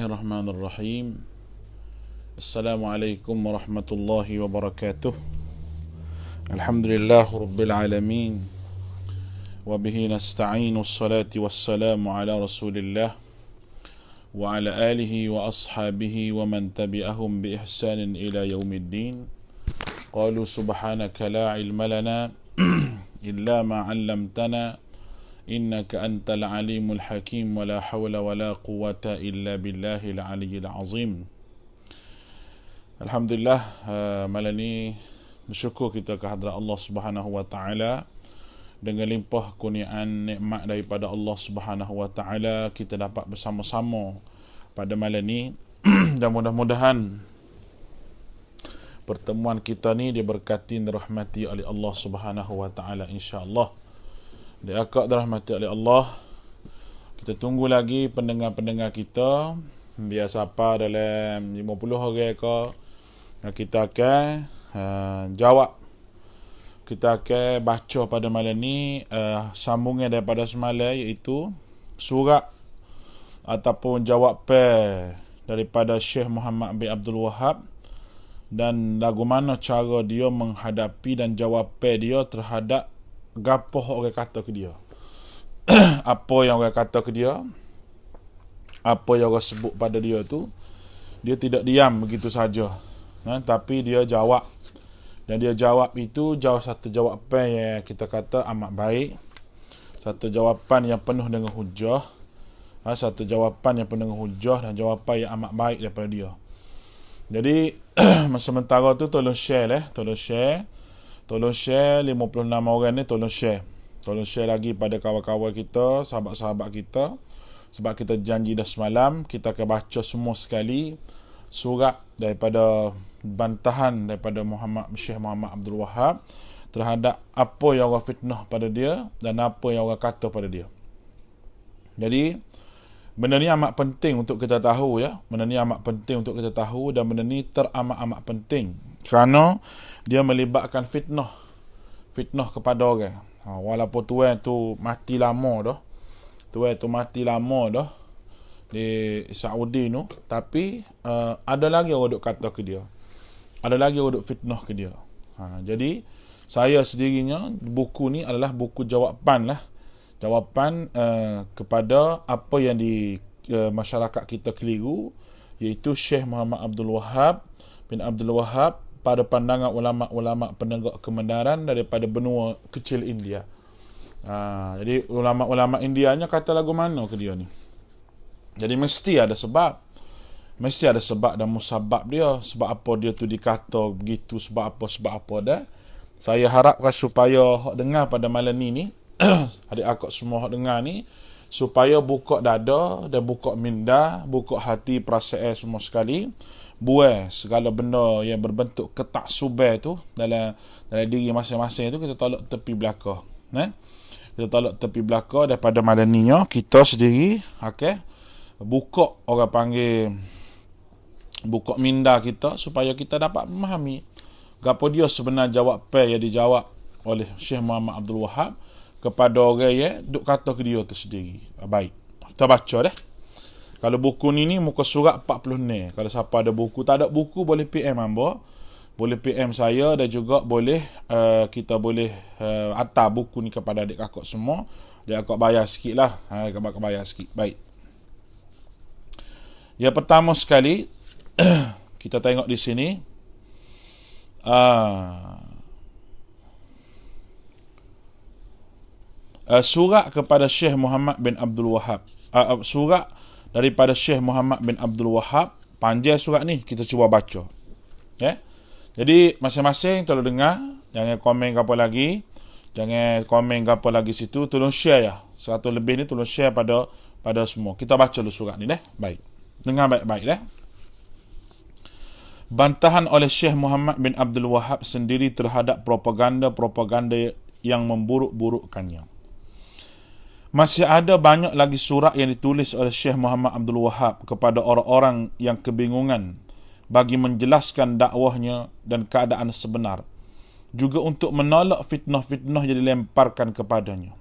Bismillahirrahmanirrahim. Assalamualaikum warahmatullahi wabarakatuh. Alhamdulillah rabbil alamin. Wa bihi nasta'inu assalatu wassalamu ala rasulillah wa ala alihi wa ashabihi wa man tabi'ahum bi ihsanin ila yaumiddin. Qalu subhanaka la ilma lana illa ma 'allamtana innaka antal alimul hakim wa la hawla wa la quwwata illa billahil aliyyil azim. Alhamdulillah, malam ni bersyukur kita ke hadrat Allah Subhanahu wa taala dengan limpah kurniaan nikmat daripada Allah Subhanahu wa taala kita dapat bersama-sama pada malam ni dan mudah-mudahan pertemuan kita ni diberkati dan dirahmati oleh Allah Subhanahu wa taala insya-Allah. Diakak dirahmati oleh Allah. Kita tunggu lagi pendengar-pendengar kita. Biar siapa dalam 50 orang ke, kita akan jawab. Kita akan baca pada malam ni sambungan daripada semalam, iaitu surat ataupun jawapan daripada Syekh Muhammad bin Abdul Wahab, dan lagu mana cara dia menghadapi dan jawapan dia terhadap gapo orang kata ke dia. Apa yang orang kata ke dia, apa yang orang sebut pada dia tu, dia tidak diam begitu saja, tapi dia jawab. Dan dia jawab itu satu jawapan yang kita kata amat baik, satu jawapan yang penuh dengan hujah, satu jawapan yang penuh dengan hujah dan jawapan yang amat baik daripada dia. Jadi sementara tu tolong share 56 orang ni, tolong share lagi pada kawan-kawan kita, sahabat-sahabat kita, sebab kita janji dah semalam kita akan baca semua sekali surat daripada bantahan daripada Syekh Muhammad Abdul Wahab terhadap apa yang orang fitnah pada dia dan apa yang orang kata pada dia. Jadi benda ni amat penting untuk kita tahu, ya. Benda ni amat penting untuk kita tahu, dan benda ni teramat-amat penting kerana dia melibatkan fitnah kepada orang. Walaupun tuan tu mati lama dah di Saudi tu, tapi ada lagi orang duk kata ke dia, ada lagi orang duk fitnah ke dia. Jadi saya sendirinya, buku ni adalah buku jawapan kepada apa yang di masyarakat kita keliru, iaitu Syekh Muhammad Abdul Wahab bin Abdul Wahab pada pandangan ulama-ulama penegak kebenaran daripada benua kecil India. Jadi ulama-ulama Indianya kata lagu mana ke dia ni. Jadi mesti ada sebab dan musabab dia, sebab apa dia tu dikata begitu, sebab apa dah. Saya harapkan supaya hak dengar pada malam ni adik akak semua hak dengar ni, supaya buka dada dan buka minda, buka hati, perasaan semua sekali, buang segala benda yang berbentuk ketaksuban tu dalam diri masing-masing tu, kita tolak tepi belakang. Kita tolak tepi belakang daripada malam ni, kita sendiri buka, orang panggil buka minda kita, supaya kita dapat memahami gapo dia sebenar jawapan yang dijawab oleh Syekh Muhammad Abdul Wahab kepada orang yang duk kata ke dia tu sendiri. Baik, kita baca dah. Kalau buku ni muka surat 40 ni. Kalau siapa ada buku, tak ada buku, boleh PM hamba, boleh PM saya, dan juga boleh kita boleh hantar buku ni kepada adik kakak semua. Dia kakak bayar sikit lah, kakak bayar sikit. Baik, yang pertama sekali kita tengok di sini, surat kepada Syekh Muhammad bin Abdul Wahab. Surat daripada Syekh Muhammad bin Abdul Wahab. Panjang surat ni, kita cuba baca. Jadi masing-masing tolong dengar, jangan komen apa lagi. Jangan komen apa lagi situ, tolong share ya. 100 lebih ni tolong share pada semua. Kita baca dulu surat ni dah. Baik. Dengar baik-baik dah. Bantahan oleh Syekh Muhammad bin Abdul Wahab sendiri terhadap propaganda yang memburuk-burukkannya. Masih ada banyak lagi surat yang ditulis oleh Syekh Muhammad Abdul Wahab kepada orang-orang yang kebingungan bagi menjelaskan dakwahnya dan keadaan sebenar, juga untuk menolak fitnah-fitnah yang dilemparkan kepadanya.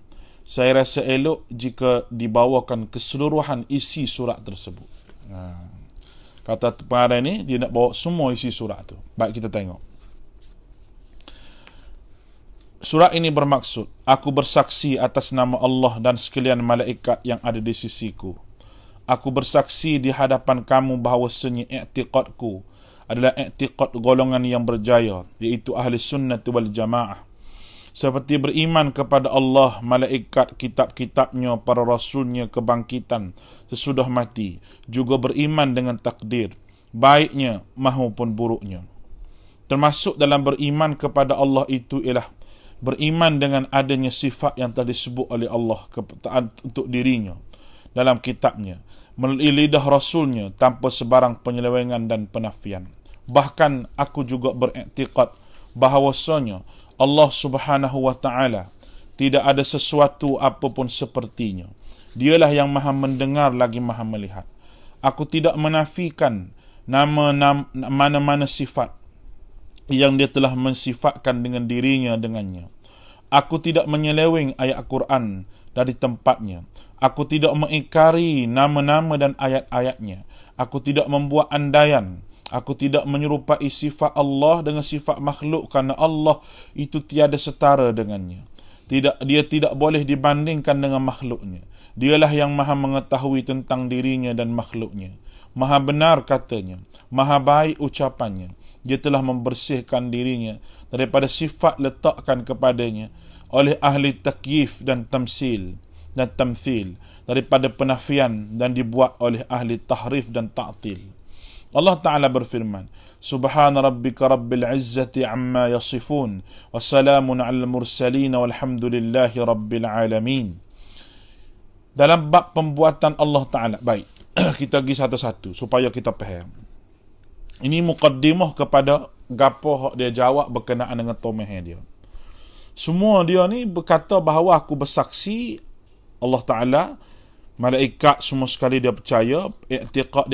Saya rasa elok jika dibawakan keseluruhan isi surat tersebut. Kata pengarang ni, dia nak bawa semua isi surat tu. Baik, kita tengok. Surat ini bermaksud, aku bersaksi atas nama Allah dan sekalian malaikat yang ada di sisiku. Aku bersaksi di hadapan kamu bahawasanya i'tiqadku adalah i'tiqad golongan yang berjaya, iaitu ahli sunnah wal jamaah. Seperti beriman kepada Allah, malaikat, kitab-kitabnya, para rasulnya, kebangkitan sesudah mati. Juga beriman dengan takdir, baiknya maupun buruknya. Termasuk dalam beriman kepada Allah itu ialah beriman dengan adanya sifat yang telah disebut oleh Allah untuk dirinya dalam kitabnya, melalui lidah rasulnya tanpa sebarang penyelewengan dan penafian. Bahkan aku juga beriktikad bahawasanya Allah Subhanahu wa ta'ala tidak ada sesuatu apapun sepertinya. Dialah yang maha mendengar lagi maha melihat. Aku tidak menafikan mana-mana sifat yang dia telah mensifatkan dengan dirinya dengannya. Aku tidak menyeleweng ayat Quran dari tempatnya. Aku tidak mengingkari nama-nama dan ayat-ayatnya. Aku tidak membuat andaian. Aku tidak menyerupai sifat Allah dengan sifat makhluk, kerana Allah itu tiada setara dengannya. Dia tidak boleh dibandingkan dengan makhluknya. Dialah yang maha mengetahui tentang dirinya dan makhluknya. Maha benar katanya, maha baik ucapannya. Dia telah membersihkan dirinya daripada sifat letakkan kepadanya oleh ahli takyif dan tamsil dan tamthil, daripada penafian, dan dibuat oleh ahli tahrif dan ta'til. Allah Ta'ala berfirman, Subhana rabbika rabbil izzati amma yasifun, wa salamun ala mursalin, walhamdulillahi rabbil alamin. Dalam bab pembuatan Allah Ta'ala, baik, kita pergi satu-satu supaya kita faham. Ini muqaddimah kepada gapo dia jawab berkenaan dengan tomeh dia. Semua dia ni berkata bahawa aku bersaksi Allah Ta'ala, malaikat semua sekali dia percaya, i'tiqad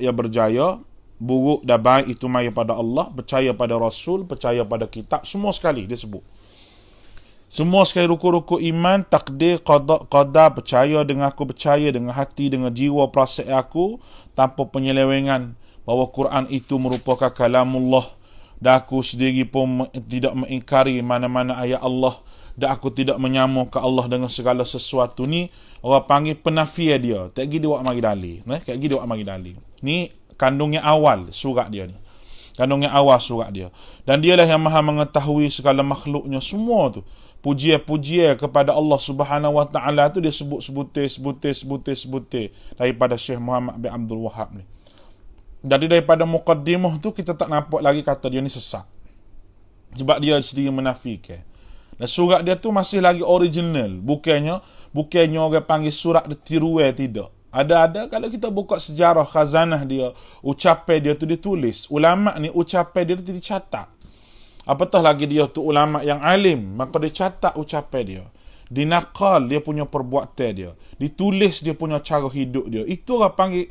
yang berjaya, buruk dan baik itu mai pada Allah, percaya pada Rasul, percaya pada kitab, semua sekali dia sebut. Semua sekali ruku-ruku iman, takdir, qada, percaya dengan aku, percaya dengan hati, dengan jiwa, perasaan aku, tanpa penyelewengan, bahawa Quran itu merupakan kalamullah, dan aku sendiri pun tidak mengingkari mana-mana ayat Allah, dan aku tidak menyamakan Allah dengan segala sesuatu. Ni orang panggil penafia dia. Tak pergi dia buat mari dalil. Tak pergi dia buat mari dalil. Ni kandungnya awal surat dia ni. Kandungnya awal surat dia. Dan dialah yang maha mengetahui segala makhluknya semua tu. Pujian-pujian kepada Allah Subhanahu wa ta'ala tu dia sebut-sebutir daripada Syekh Muhammad bin Abdul Wahab ni. Jadi daripada muqaddimah tu kita tak nampak lagi kata dia ni sesat. Sebab dia sendiri menafikan. Dan surat dia tu masih lagi original. Bukannya orang panggil surat dia tiruai, tidak. Ada kalau kita buka sejarah khazanah dia, ucapan dia tu ditulis. Ulama ni ucapan dia tu dicatat. Apatah lagi dia tu ulama yang alim, maka dia catat ucapan dia. Dinaqal dia punya perbuatan dia. Ditulis dia punya cara hidup dia. Itu orang panggil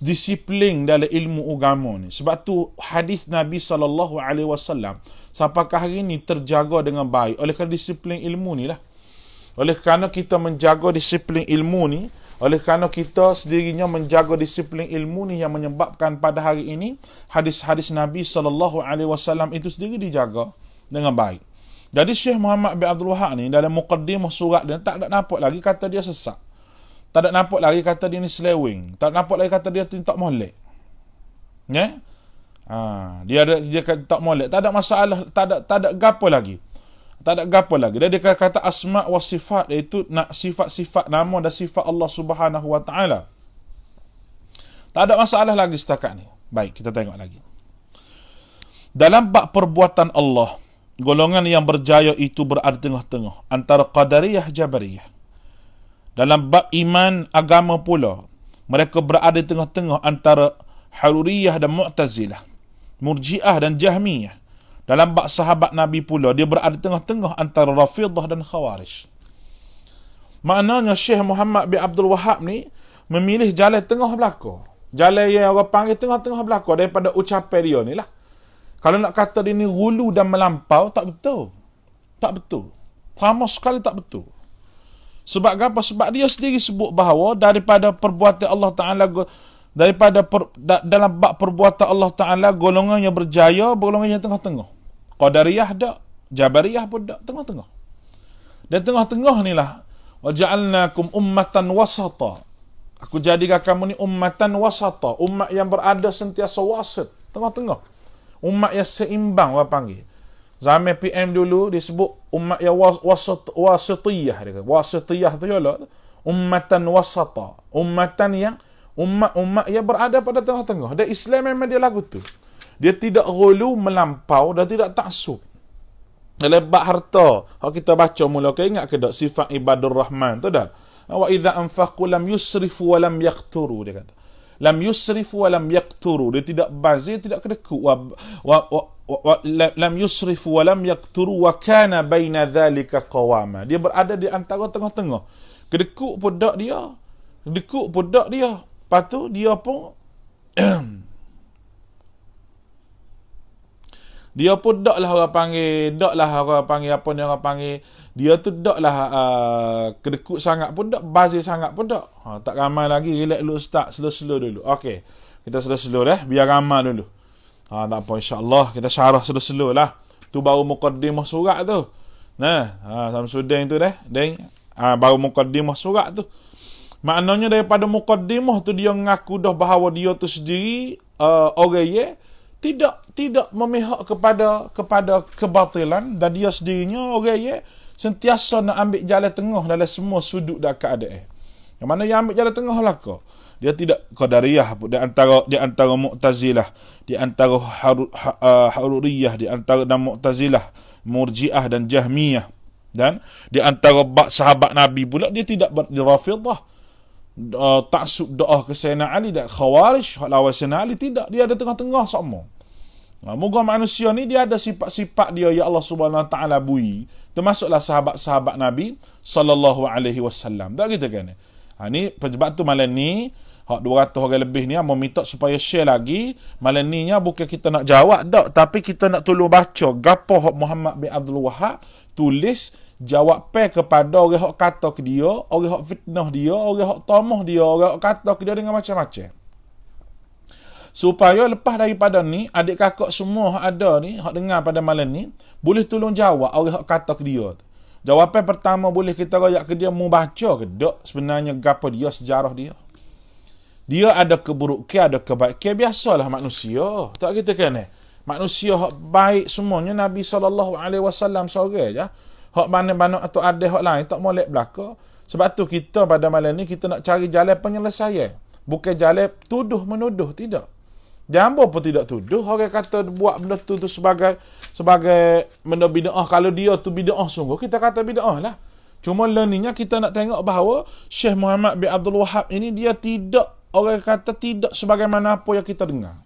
disiplin dalam ilmu agama ni. Sebab tu hadis Nabi SAW sampai hari ni terjaga dengan baik oleh kerana disiplin ilmu ni lah. Oleh kerana kita menjaga disiplin ilmu ni, oleh kerana kita sendirinya menjaga disiplin ilmu ni, yang menyebabkan pada hari ini hadis-hadis Nabi SAW itu sendiri dijaga dengan baik. Jadi Syekh Muhammad bin Abdul Wahab ni dalam muqaddimah surat dia tak ada nampak lagi kata dia sesat. Tak ada nampak lagi kata dia ni selewing. Tak ada nampak lagi kata dia tak molek. Ya? Dia kata tak molek. Tak ada masalah, tak ada gapo lagi. Tak ada gapo lagi. Dia kata asma wa sifat, iaitu nak sifat-sifat nama dan sifat Allah Subhanahu wa ta'ala. Tak ada masalah lagi setakat ni. Baik, kita tengok lagi. Dalam bab perbuatan Allah, golongan yang berjaya itu berada tengah-tengah antara Qadariyah Jabariyah. Dalam bab iman agama pula, mereka berada tengah-tengah antara Haruriyah dan Mu'tazilah, Murji'ah dan Jahmiyah. Dalam bab sahabat Nabi pula, dia berada tengah-tengah antara Rafidah dan Khawarij. Maknanya Syekh Muhammad bin Abdul Wahab ni memilih jalan tengah belakang. Jalan yang orang panggil tengah-tengah belakang daripada ucapan dia ni lah. Kalau nak kata dia ni hulu dan melampau, tak betul. Tak betul. Sama sekali tak betul. Sebab apa? Sebab dia sendiri sebut bahawa daripada perbuatan Allah Ta'ala daripada dalam bab perbuatan Allah Ta'ala, golongan yang berjaya, golongan yang tengah-tengah. Qadariyah tak, Jabariyah pun tak, tengah-tengah. Dan tengah-tengah ni lah, waja'alnakum ummatan wasata. Aku jadikan kamu ni ummatan wasata, umat yang berada sentiasa wasit, tengah-tengah. Umat yang seimbang, orang panggil. Zaman PM dulu disebut umat yang wasitiyah. Wasitiyah tu ialah ummatan wasata. Ummatan yang umat yang berada pada tengah-tengah. Dan Islam memang dia lagu tu. Dia tidak ghulu melampau dan tidak taksub. Dalam bab harta, kalau kita baca mula, kau ingat ke tak sifat ibadur rahman tu dah? Wa idza anfaqu lam yusrifu wa lam yaqturu, dia kata. Lam yusrifu wa lam yaqturu, dia tidak bazir, tidak kedekut. Lam yusrifu wa lam yaqturu wa kana baina dhalika qawama. Dia berada di antara tengah-tengah. Kedekut pun tak dia, kedekut pun tak dia. Lepas tu dia pun dia pun daklah orang panggil, daklah orang panggil apa ni orang panggil, dia tu daklah kedekut sangat pun dak, bazir sangat pun dak. Tak ramai lagi, relax dulu ustaz, slow-slow dulu. Okey. Kita slow-slow biar ramai dulu. Tak apa, insya-Allah kita syarah slow-slow lah. Tu baru muqaddimah surat tu. Nah, Samsudin tu baru muqaddimah surat tu. Maknanya daripada muqaddimah tu dia mengaku dah bahawa dia tu sendiri orang tidak memihak kepada kebatilan, dan dia sendirinya orang sentiasa nak ambil jalan tengah dalam semua sudut dan keadaan. Yang mana yang ambil jalan tengah lah kau. Dia tidak qadariyah pun, di antara Mu'tazilah, di antara Haruriyah, di antara dan Mu'tazilah, Murji'ah dan Jahmiyah, dan di antara sahabat Nabi pula dia tidak Rafidhah, taksub doa ke Sayyidina Ali, dan Khawarij lawan Sayyidina Ali, tidak. Dia ada tengah-tengah sama. Moga manusia ni dia ada sifat-sifat dia ya Allah Subhanahu Wa Taala bui, termasuklah sahabat-sahabat Nabi sallallahu alaihi wasallam. Tak gitu kan? Ni sebab tu malam ni hak 200 orang lebih ni mau minta supaya share lagi. Malam ni nya bukan kita nak jawab dak, tapi kita nak tolong baca gapo hak Muhammad bin Abdul Wahhab tulis jawab kepada orang hak kata ke dia, orang hak fitnah dia, orang hak tamah dia, orang hak kata ke dia dengan macam-macam. Supaya lepas daripada ni, adik kakak semua hak ada ni, hak dengar pada malam ni, boleh tolong jawab orang hak kata ke dia. Jawapan pertama boleh kita royak ke dia, mu baca ke tak sebenarnya gapo dia, sejarah dia. Dia ada keburukan, ada kebaikan, biasalah manusia. Tak kita kan? Manusia hak baik semuanya Nabi SAW seorang je. Hak mana-mana atau ada hak lain tak molek belaka. Sebab tu kita pada malam ni kita nak cari jalan penyelesaian. Bukan jalan tuduh menuduh, tidak. Jambo pun tidak tuduh. Orang kata buat benda tu sebagai benda bid'ah. Kalau dia tu bid'ah sungguh, kita kata bid'ah lah. Cuma learningnya kita nak tengok bahawa Syekh Muhammad bin Abdul Wahhab ini dia tidak, orang kata tidak sebagaimana apa yang kita dengar.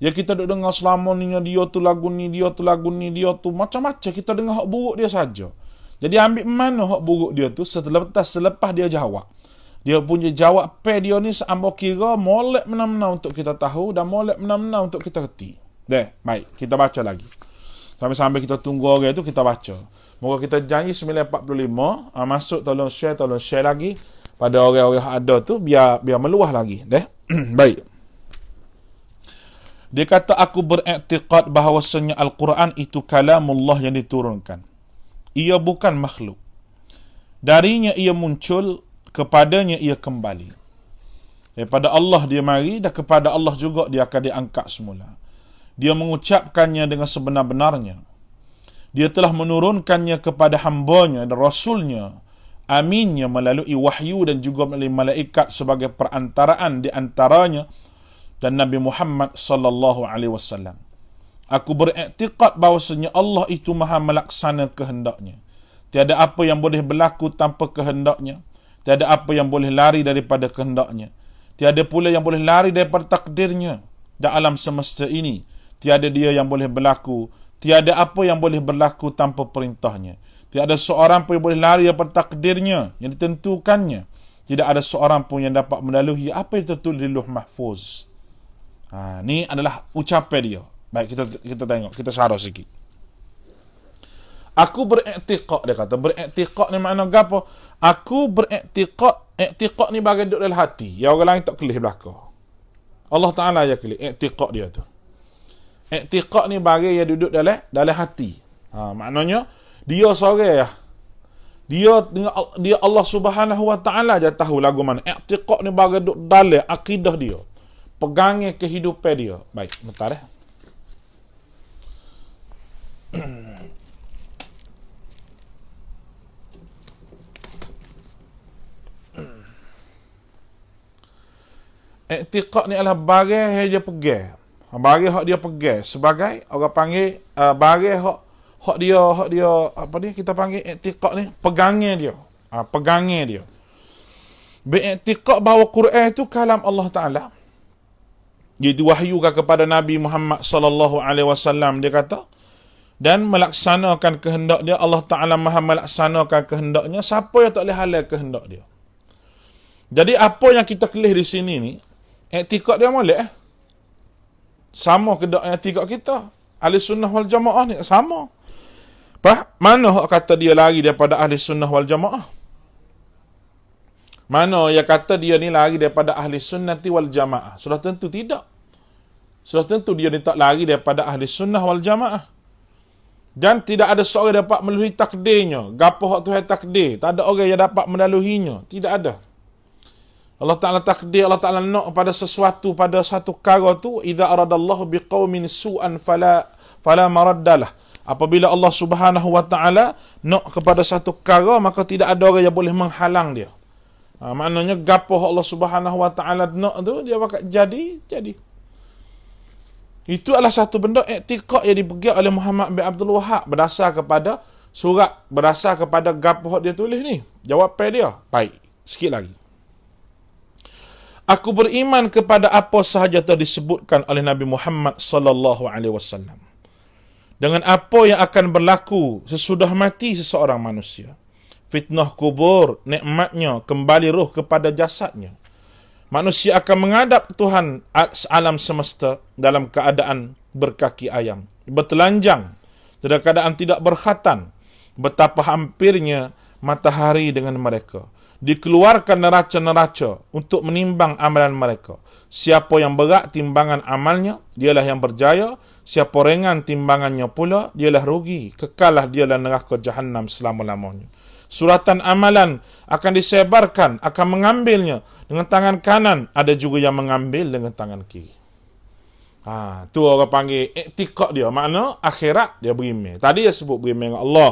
Ya kita duk dengar selama ni dia tu lagu ni, dia tu lagu ni, dia tu macam-macam. Kita dengar hak buruk dia saja. Jadi ambil mana hak buruk dia tu selepas dia jawab. Dia punya jawab dia ni seambau kira molek menang-menang untuk kita tahu dan molek menang-menang untuk kita reti. Baik, kita baca lagi. Sambil kita tunggu orang tu kita baca. Moga kita janji 9.45 masuk, tolong share lagi pada orang-orang yang ada tu biar meluah lagi. Baik. Dia kata aku beriktikad bahawasanya Al-Quran itu kalamullah yang diturunkan. Ia bukan makhluk. Darinya ia muncul, kepadanya ia kembali. Daripada Allah dia mari dan kepada Allah juga dia akan diangkat semula. Dia mengucapkannya dengan sebenar-benarnya. Dia telah menurunkannya kepada hambanya dan rasulnya, aminnya melalui wahyu dan juga melalui malaikat sebagai perantaraan di antaranya dan Nabi Muhammad sallallahu alaihi wasallam. Aku beriktikad bahawasanya Allah itu Maha melaksana kehendaknya. Tiada apa yang boleh berlaku tanpa kehendaknya. Tiada apa yang boleh lari daripada kehendaknya. Tiada pula yang boleh lari daripada takdirnya. Dalam alam semesta ini tiada dia yang boleh berlaku. Tiada apa yang boleh berlaku tanpa perintahnya. Tiada seorang pun yang boleh lari daripada takdirnya yang ditentukannya. Tidak ada seorang pun yang dapat melalui apa yang tertulis di Lauh Mahfuz. Ni adalah ucapan dia. Baik, kita tengok, kita syarah sikit. Aku beriktikad, dia kata. Beriktikad ni makna apa? Aku beriktikad. Iktikad ni bagian duduk dalam hati. Yang orang lain tak kelih belakang. Allah Ta'ala je klik i'tiqad dia tu. I'tiqad ni bagi yang duduk dalam hati. Maknanya dia seorang ya. Dia Allah Subhanahu Wa Ta'ala je tahu lagu mana. I'tiqad ni bagi duduk dalam akidah dia. Pegangnya kehidupan dia. Baik, bentar I'tiqad ni adalah bagai yang dia pegang. Bagai hak dia pegang sebagai orang panggil bagai hak dia apa ni kita panggil i'tiqad ni pegangnya dia. Pegangnya dia. Beriktiqad bahawa Quran itu kalam Allah Taala. Dia diwahyukan kepada Nabi Muhammad sallallahu alaihi wasallam, dia kata, dan melaksanakan kehendak dia. Allah Taala Maha melaksanakan kehendaknya. Siapa yang tak boleh halal kehendak dia? Jadi apa yang kita kelih di sini ni, i'tiqad dia molek sama ke dak i'tiqad kita ahli sunnah wal jamaah ni sama. Mana hak kata dia lari daripada ahli sunnah wal jamaah? Mana yang kata dia ni lari daripada ahli sunnati wal jamaah? Sudah tentu tidak. Sudah tentu dia ni tak lari daripada ahli sunnah wal jamaah. Dan tidak ada seorang yang dapat melalui takdirnya. Gapo hak Tuhan takdir, tak ada orang yang dapat melaluinya. Tidak ada. Allah Ta'ala takdir, Allah Ta'ala nak pada sesuatu, pada satu perkara tu, idza aradallahu biqaumin su'an fala maraddalah. Apabila Allah Subhanahu Wa Ta'ala nak kepada satu perkara, maka tidak ada orang yang boleh menghalang dia. Maknanya gapo Allah Subhanahu Wa Ta'ala nak tu, dia bakal jadi. Itu adalah satu benda i'tiqad yang dipegang oleh Muhammad bin Abdul Wahhab berdasar kepada surat, berdasar kepada gapo dia tulis ni. Jawapan dia. Baik, sikit lagi. Aku beriman kepada apa sahaja telah disebutkan oleh Nabi Muhammad sallallahu alaihi wasallam. Dengan apa yang akan berlaku sesudah mati seseorang manusia. Fitnah kubur, nikmatnya, kembali roh kepada jasadnya. Manusia akan menghadap Tuhan alam semesta dalam keadaan berkaki ayam, bertelanjang, dalam keadaan tidak berkhatan. Betapa hampirnya matahari dengan mereka. Dikeluarkan neraca-neraca untuk menimbang amalan mereka. Siapa yang berat timbangan amalnya, dialah yang berjaya. Siapa ringan timbangannya pula, dialah rugi. Kekalah dialah neraka Jahannam selama-lamanya. Suratan amalan akan disebarkan, akan mengambilnya dengan tangan kanan, ada juga yang mengambil dengan tangan kiri. Tu orang panggil i'tiqad dia. Makna akhirat dia beriman. Tadi dia sebut beriman dengan Allah,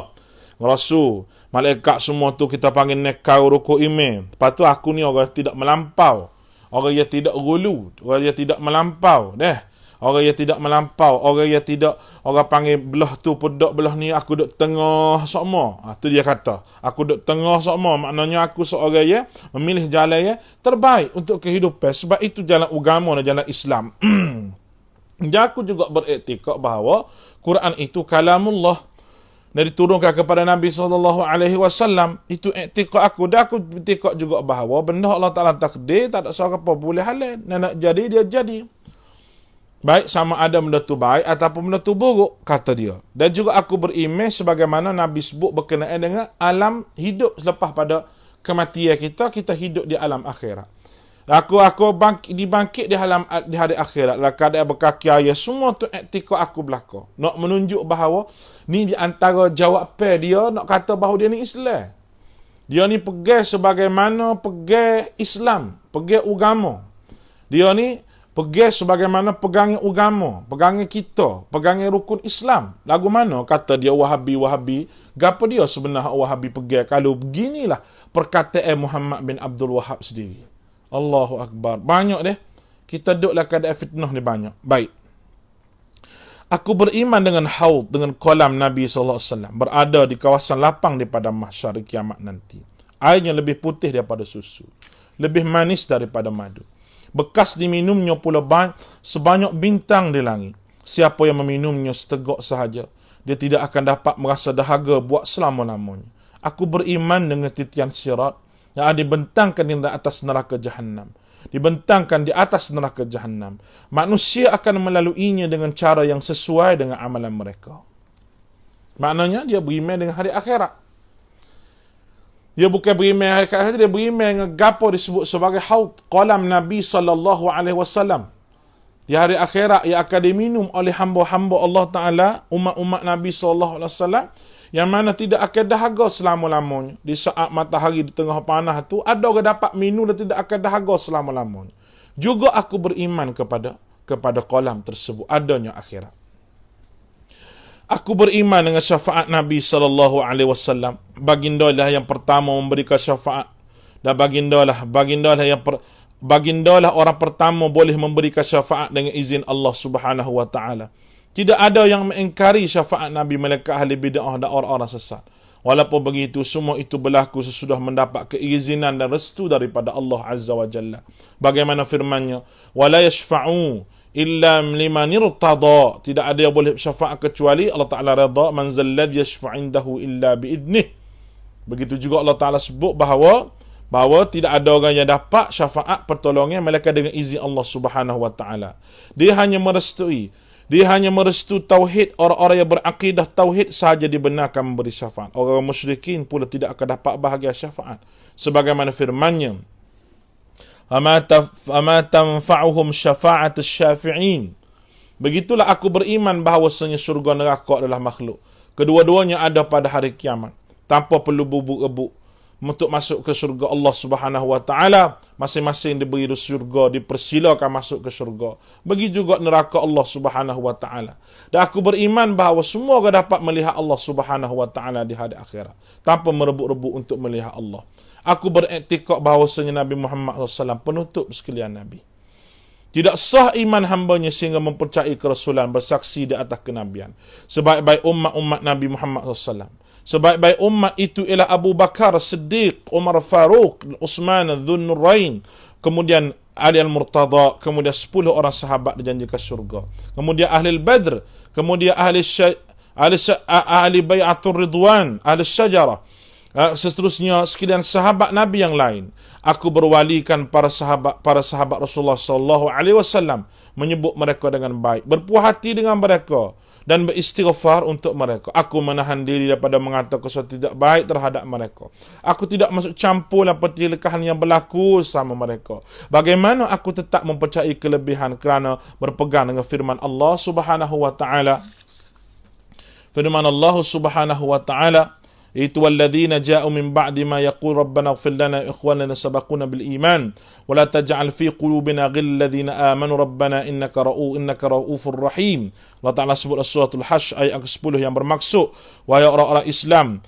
Rasul, malaikat, semua tu kita panggil nekau rukuk iman. Lepas tu aku ni orang tidak melampau, orang yang tidak gulu, orang yang tidak melampau. Orang yang tidak melampau, orang yang tidak, orang panggil belah tu pedak belah ni, aku duduk tengah sokma. Tu dia kata, aku duduk tengah sokma. Maknanya aku seorang yang memilih jalan yang terbaik untuk kehidupan. Sebab itu jalan agama dan jalan Islam. Dan aku juga beriktikad bahawa Quran itu kalamullah, dan diturunkan kepada Nabi SAW. Itu iktikad aku. Dan aku iktikad juga bahawa benda Allah Ta'ala takdir, tak ada seorang apa boleh halal. Nak jadi, dia jadi. Baik sama ada benda tu baik ataupun benda tu buruk, kata dia. Dan juga aku beriman sebagaimana Nabi sebut berkenaan dengan alam hidup selepas pada kematian kita hidup di alam akhirat. Aku dibangkit di hari akhirat. Dalam keadaan berkaki ayah. Semua tu iktikad aku belaka. Nak menunjuk bahawa ni di antara jawapan dia nak kata bahawa dia ni Islam. Dia ni pegang sebagaimana pegang Islam, pegang agama. Dia ni pegang sebagaimana pegangnya agama, pegangnya kita, pegangnya rukun Islam. Lagu mana kata dia Wahabi? Gapo dia sebenarnya Wahabi pegang? Kalau beginilah perkataan Muhammad bin Abdul Wahhab sendiri. Allahu Akbar. Banyak deh. Kita duduklah keadaan fitnah ni banyak. Baik. Aku beriman dengan haud, dengan kolam Nabi SAW. Berada di kawasan lapang daripada mahsyar kiamat nanti. Airnya lebih putih daripada susu. Lebih manis daripada madu. Bekas diminumnya pula sebanyak bintang di langit. Siapa yang meminumnya seteguk sahaja, dia tidak akan dapat merasa dahaga buat selama-lamanya. Aku beriman dengan titian sirat yang dibentangkan di atas neraka Jahannam. Dibentangkan di atas neraka Jahannam. Manusia akan melaluinya dengan cara yang sesuai dengan amalan mereka. Maknanya dia beriman dengan hari akhirat. Dia bukan beriman hari akhirat, dia beriman dengan gapo disebut sebagai haud, kolam Nabi SAW. Di hari akhirat ia akan diminum oleh hamba-hamba Allah Ta'ala, umat-umat Nabi SAW, yang mana tidak akan dahaga selama-lamanya. Di saat matahari di tengah panah tu, ada orang dapat minum dan tidak akan dahaga selama-lamanya. Juga aku beriman kepada kolam tersebut, adanya akhirat. Aku beriman dengan syafaat Nabi SAW. Baginda lah yang pertama memberikan syafaat. Dan baginda lah orang pertama boleh memberikan syafaat dengan izin Allah Subhanahu wa taala. Tidak ada yang mengingkari syafaat Nabi malaikat ahli bid'ah dan orang-orang sesat. Walaupun begitu, semua itu berlaku sesudah mendapat keizinan dan restu daripada Allah Azza wa Jalla. Bagaimana firman-Nya, "Wala yashfa'u illa liman irtada." Tidak ada yang boleh syafaat kecuali Allah Taala redha. "Man zal ladzi yashfa'u indahu illa biidnih." Begitu juga Allah Taala sebut bahawa tidak ada orang yang dapat syafaat pertolongan melainkan dengan izin Allah Subhanahu wa taala. Dia hanya merestui tauhid, orang-orang yang berakidah tauhid sahaja dibenarkan memberi syafaat. Orang musyrikin pula tidak akan dapat bahagia syafaat. Sebagaimana firman-Nya, "Ama tanfa'uhum syafa'atus syafi'in." Begitulah aku beriman bahawasanya syurga neraka adalah makhluk. Kedua-duanya ada pada hari kiamat. Tanpa perlu bubuk-rebuk untuk masuk ke syurga Allah Subhanahu wa taala, masing-masing diberi syurga, dipersilakan masuk ke syurga. Begitu juga neraka Allah Subhanahu wa taala. Dan aku beriman bahawa semua orang dapat melihat Allah Subhanahu wa taala di hari akhirat tanpa merebut-rebut untuk melihat Allah. Aku beriktikad bahawasanya Nabi Muhammad SAW penutup sekalian Nabi. Tidak sah iman hambanya sehingga mempercayai kerasulan, bersaksi di atas kenabian. Sebaik-baik umat Nabi Muhammad SAW. Sebaik-baik umat itu ialah Abu Bakar Siddiq, Umar Faruq, Uthman Dzun-Nurain, kemudian Ali Al-Murtada, kemudian 10 orang sahabat dijanjikan syurga. Kemudian Ahli Badr, kemudian Ahli Bai'atul Ridwan, Ahli Syajarah. Seterusnya sekalian sahabat Nabi yang lain. Aku berwalikan para sahabat Rasulullah SAW, menyebut mereka dengan baik, berpuas hati dengan mereka dan beristighfar untuk mereka. Aku menahan diri daripada mengatakan sesuatu tidak baik terhadap mereka. Aku tidak masuk campur dalam pertelekahan yang berlaku sama mereka. Bagaimana aku tetap mempercayai kelebihan kerana berpegang dengan firman Allah Subhanahu wa taala. Firman Allah Subhanahu wa taala, itu walladzina ja'u min ba'di ma yaqul rabbana ighfir lana ikhwanana sabaquna bil iman wa la taj'al fi qulubina ghillal ladzina amanu rabbana innaka raufur rahim. Allah Taala sebut suratul Hasy ayat ke-10 yang bermaksud wahai orang-orang Islam,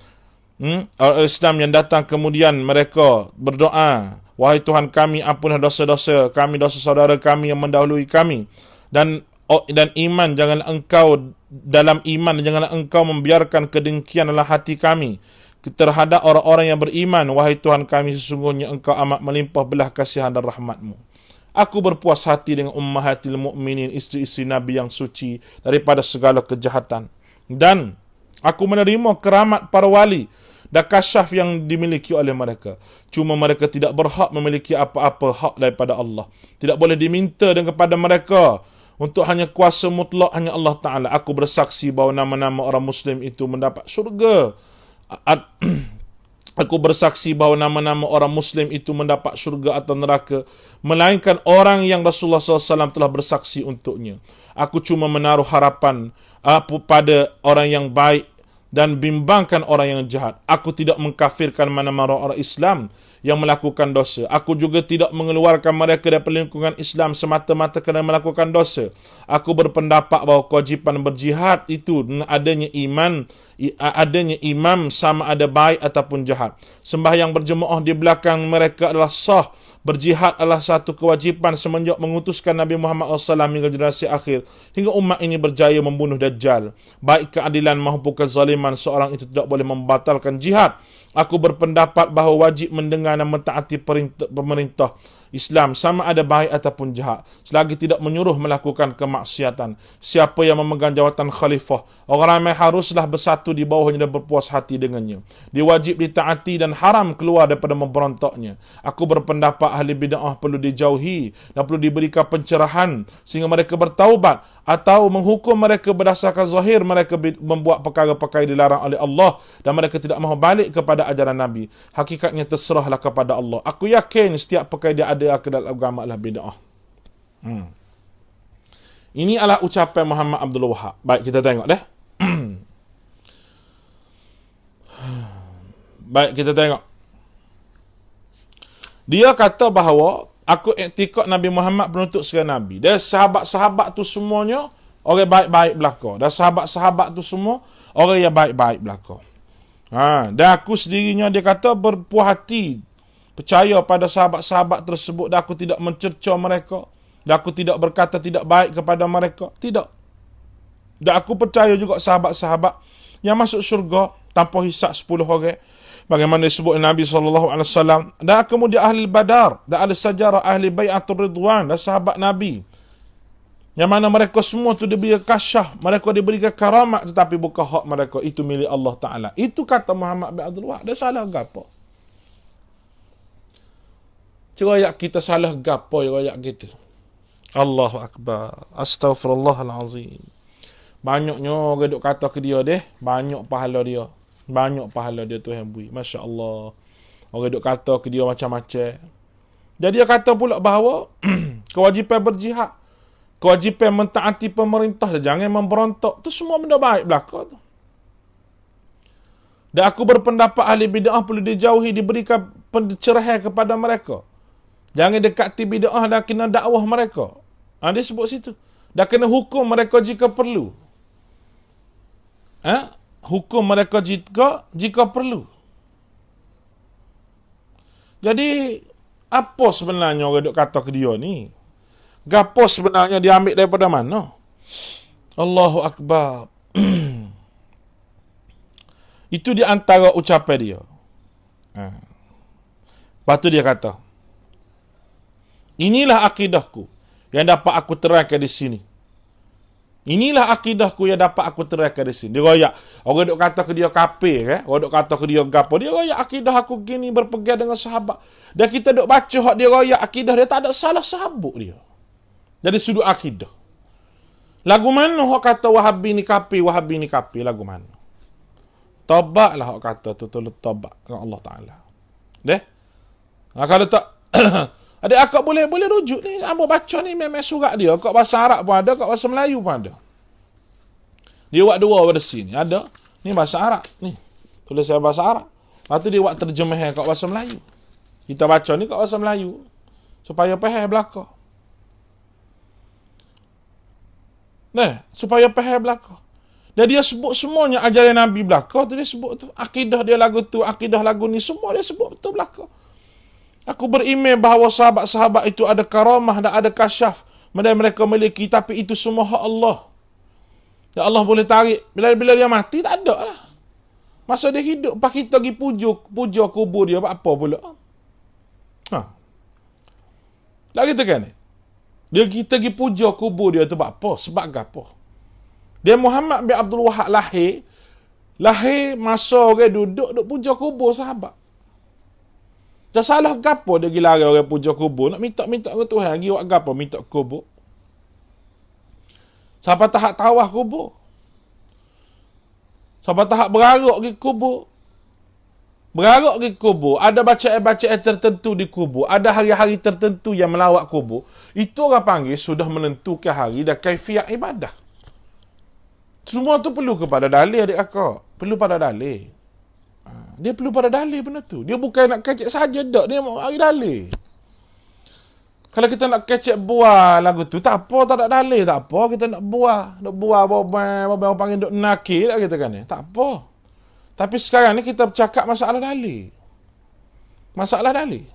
orang Islam yang datang kemudian mereka berdoa, wahai Tuhan kami, ampunlah dosa-dosa kami, dosa saudara kami yang mendahului kami, dan iman, janganlah engkau dalam iman, janganlah engkau membiarkan kedengkian dalam hati kami terhadap orang-orang yang beriman. Wahai Tuhan kami, sesungguhnya engkau amat melimpah belah kasihan dan rahmatmu. Aku berpuas hati dengan ummahatil mu'minin, isteri-isteri Nabi yang suci daripada segala kejahatan. Dan aku menerima keramat para wali dan kasyaf yang dimiliki oleh mereka. Cuma mereka tidak berhak memiliki apa-apa hak daripada Allah. Tidak boleh diminta kepada mereka untuk hanya kuasa mutlak hanya Allah Ta'ala. Aku bersaksi bahawa nama-nama orang Muslim itu mendapat syurga. Aku bersaksi bahawa nama-nama orang Muslim itu mendapat syurga atau neraka, melainkan orang yang Rasulullah SAW telah bersaksi untuknya. Aku cuma menaruh harapan pada orang yang baik dan bimbangkan orang yang jahat. Aku tidak mengkafirkan mana-mana orang Islam yang melakukan dosa. Aku juga tidak mengeluarkan mereka dari lingkungan Islam semata-mata kerana melakukan dosa. Aku berpendapat bahawa kewajipan berjihad itu dengan adanya imam sama ada baik ataupun jahat. Sembahyang berjemaah di belakang mereka adalah sah. Berjihad adalah satu kewajipan semenjak mengutuskan Nabi Muhammad SAW hingga generasi akhir, hingga umat ini berjaya membunuh Dajjal. Baik keadilan maupun kezaliman seorang itu tidak boleh membatalkan jihad. Aku berpendapat bahawa wajib mendengar dan mentaati pemerintah Islam sama ada baik ataupun jahat, selagi tidak menyuruh melakukan kemaksiatan. Siapa yang memegang jawatan khalifah, orang ramai haruslah bersatu di bawahnya dan berpuas hati dengannya. Dia wajib ditaati dan haram keluar daripada memberontaknya. Aku berpendapat ahli bid'ah perlu dijauhi dan perlu diberikan pencerahan sehingga mereka bertaubat, atau menghukum mereka berdasarkan zahir mereka membuat perkara-perkara dilarang oleh Allah dan mereka tidak mahu balik kepada ajaran Nabi. Hakikatnya terserahlah kepada Allah. Aku yakin setiap perkara dia ada ke dalam agama adalah bid'ah. Ini adalah ucapan Muhammad Abdul Wahab. Baik, kita tengok dah. Baik, kita tengok. Dia kata bahawa aku iktikad Nabi Muhammad penutup segala Nabi. Dan sahabat-sahabat tu semuanya orang baik-baik belaka. Dan sahabat-sahabat tu semua orang yang baik-baik belaka. Dan aku sendirinya, dia kata, berpuas hati percaya pada sahabat-sahabat tersebut, dan aku tidak mencerca mereka, dan aku tidak berkata tidak baik kepada mereka. Tidak. Dan aku percaya juga sahabat-sahabat yang masuk syurga tanpa hisab 10 orang, bagaimana disebut Nabi SAW. Dan kemudian ahli Badar, dan ahli Sajarah, ahli Bai'atul Ridwan, dan sahabat Nabi, yang mana mereka semua tu diberi kasyaf, mereka diberikan karamat, tetapi bukan hak mereka, itu milik Allah Ta'ala. Itu kata Muhammad bin Abdul Wahab. Dia salah gapo? Ceroyak kita salah gapo, ceroyak kita. Allahu Akbar. Astaghfirullahalazim. Banyaknya orang duk kata ke dia deh, banyak pahala dia. Banyak pahala dia Tuhan beri. Masya Allah. Orang duk kata ke dia macam-macam. Jadi dia kata pula bahawa kewajipan berjihad, kewajipan mentaati pemerintah, jangan memberontak, tu semua benda baik belaka tu. Dan aku berpendapat ahli bid'ah perlu dijauhi, diberikan pencerahan kepada mereka. Jangan dekati bid'ah dan kena dakwah mereka. Dia sebut situ. Dan kena hukum mereka jika perlu. Hukum mereka jika perlu. Jadi, apa sebenarnya orang duk kata ke dia ni? Gapo sebenarnya dia ambil daripada mana? Allahu Akbar. Itu di antara ucapan dia. Lepas tu dia kata, inilah akidahku yang dapat aku terangkan di sini. Inilah akidahku yang dapat aku terangkan di sini. Dia royak. Orang duk kata ke dia kafir, orang duk kata ke dia gapo. Dia royak akidah aku gini, berpegang dengan sahabat. Dan kita duk baca hak dia royak akidah dia, tak ada salah sahabuk dia. Jadi sudut akidah. Lagu mana hak kata Wahabi ni kafir, Wahabi ni kafir, lagu mana? Taubatlah hak kata tu, tolong taubat dengan Allah Taala. Deh. Kalau tak adik akak boleh rujuk ni, apa baca ni memang surat dia, kat bahasa Arab pun ada, kat bahasa Melayu pun ada. Dia buat dua versi ni, ada. Ni bahasa Arab ni. Tulis saya bahasa Arab. Lepas tu dia buat terjemahan kat bahasa Melayu. Kita baca ni kat bahasa Melayu supaya faham belaka. Supaya faham belaka. Dan dia sebut semuanya ajaran Nabi belaka tu, dia sebut tu. Akidah dia lagu tu, akidah lagu ni, semua dia sebut betul belaka. Aku beriman bahawa sahabat-sahabat itu ada karamah dan ada kasyaf yang mereka miliki, tapi itu semua hak Allah. Dan Allah boleh tarik. Bila dia mati, tak ada lah. Masa dia hidup, pak kita pergi puja kubur dia, apa pula? Lagi kita kan ni? Kita pergi puja kubur dia tu apa? Sebab apa? Dia Muhammad bin Abdul Wahab lahir masa orang duduk puja kubur sahabat. Dah salah gapo dia gila orang puja kubur, nak minta ke Tuhan, pergi buat gapo minta kubur. Siapa tahap tawah kubur? Siapa tahap berarok ke kubur? Berarok ke kubur, ada bacaan-bacaan tertentu di kubur, ada hari-hari tertentu yang melawat kubur. Itu orang panggil sudah menentukan hari dan kaifiat ibadah. Semua tu perlu kepada dalil adik akak. Perlu pada dalil. Dia perlu pada dalil benda tu. Dia bukan nak kecek saja dak, dia mau hari dalil. Kalau kita nak kecek buah lagu tu, tak apa, tak ada dalil, tak apa, kita nak buah orang panggil duk nakir tak kita kan ni. Tak apa. Tapi sekarang ni kita bercakap masalah dalil. Masalah dalil.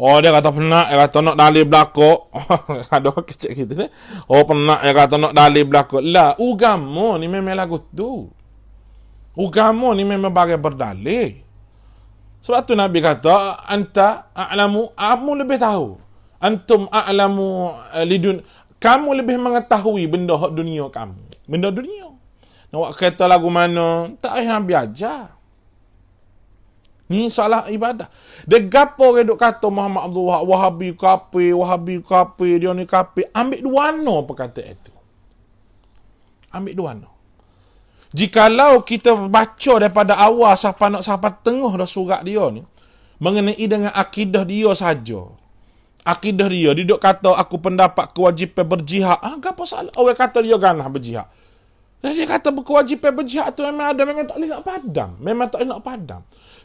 Oh, dia kata penat, dia kata nak dalil belakok. Ada orang kecek gitu ni. Oh, penat, dia kata nak dalil belakok. Lah, agama ni memang lagu tu. Agama ni memang bagai berdalil. Sebab tu Nabi kata, anta a'lamu, kamu lebih tahu. Antum a'lamu lidun, kamu lebih mengetahui benda hak dunia kamu. Benda dunia. Nak kata lagu mana, tak payah Nabi ajar. Ni salah ibadah. Dia gapo orang duk kata Muhammad Abdul Wahab, Wahabi kafir, dia ni kafir. Ambil duana perkataan itu. Ambil duana. Jikalau kita baca daripada awal sampai tengah dah surat dia ni, mengenai dengan akidah dia saja, akidah dia duk kata aku pendapat kewajipan berjihad. Apa salah orang kata dia ganah berjihad? Dan dia kata kewajipan berjihad tu memang ada, memang tak boleh nak padam. Memang tak boleh nak padam.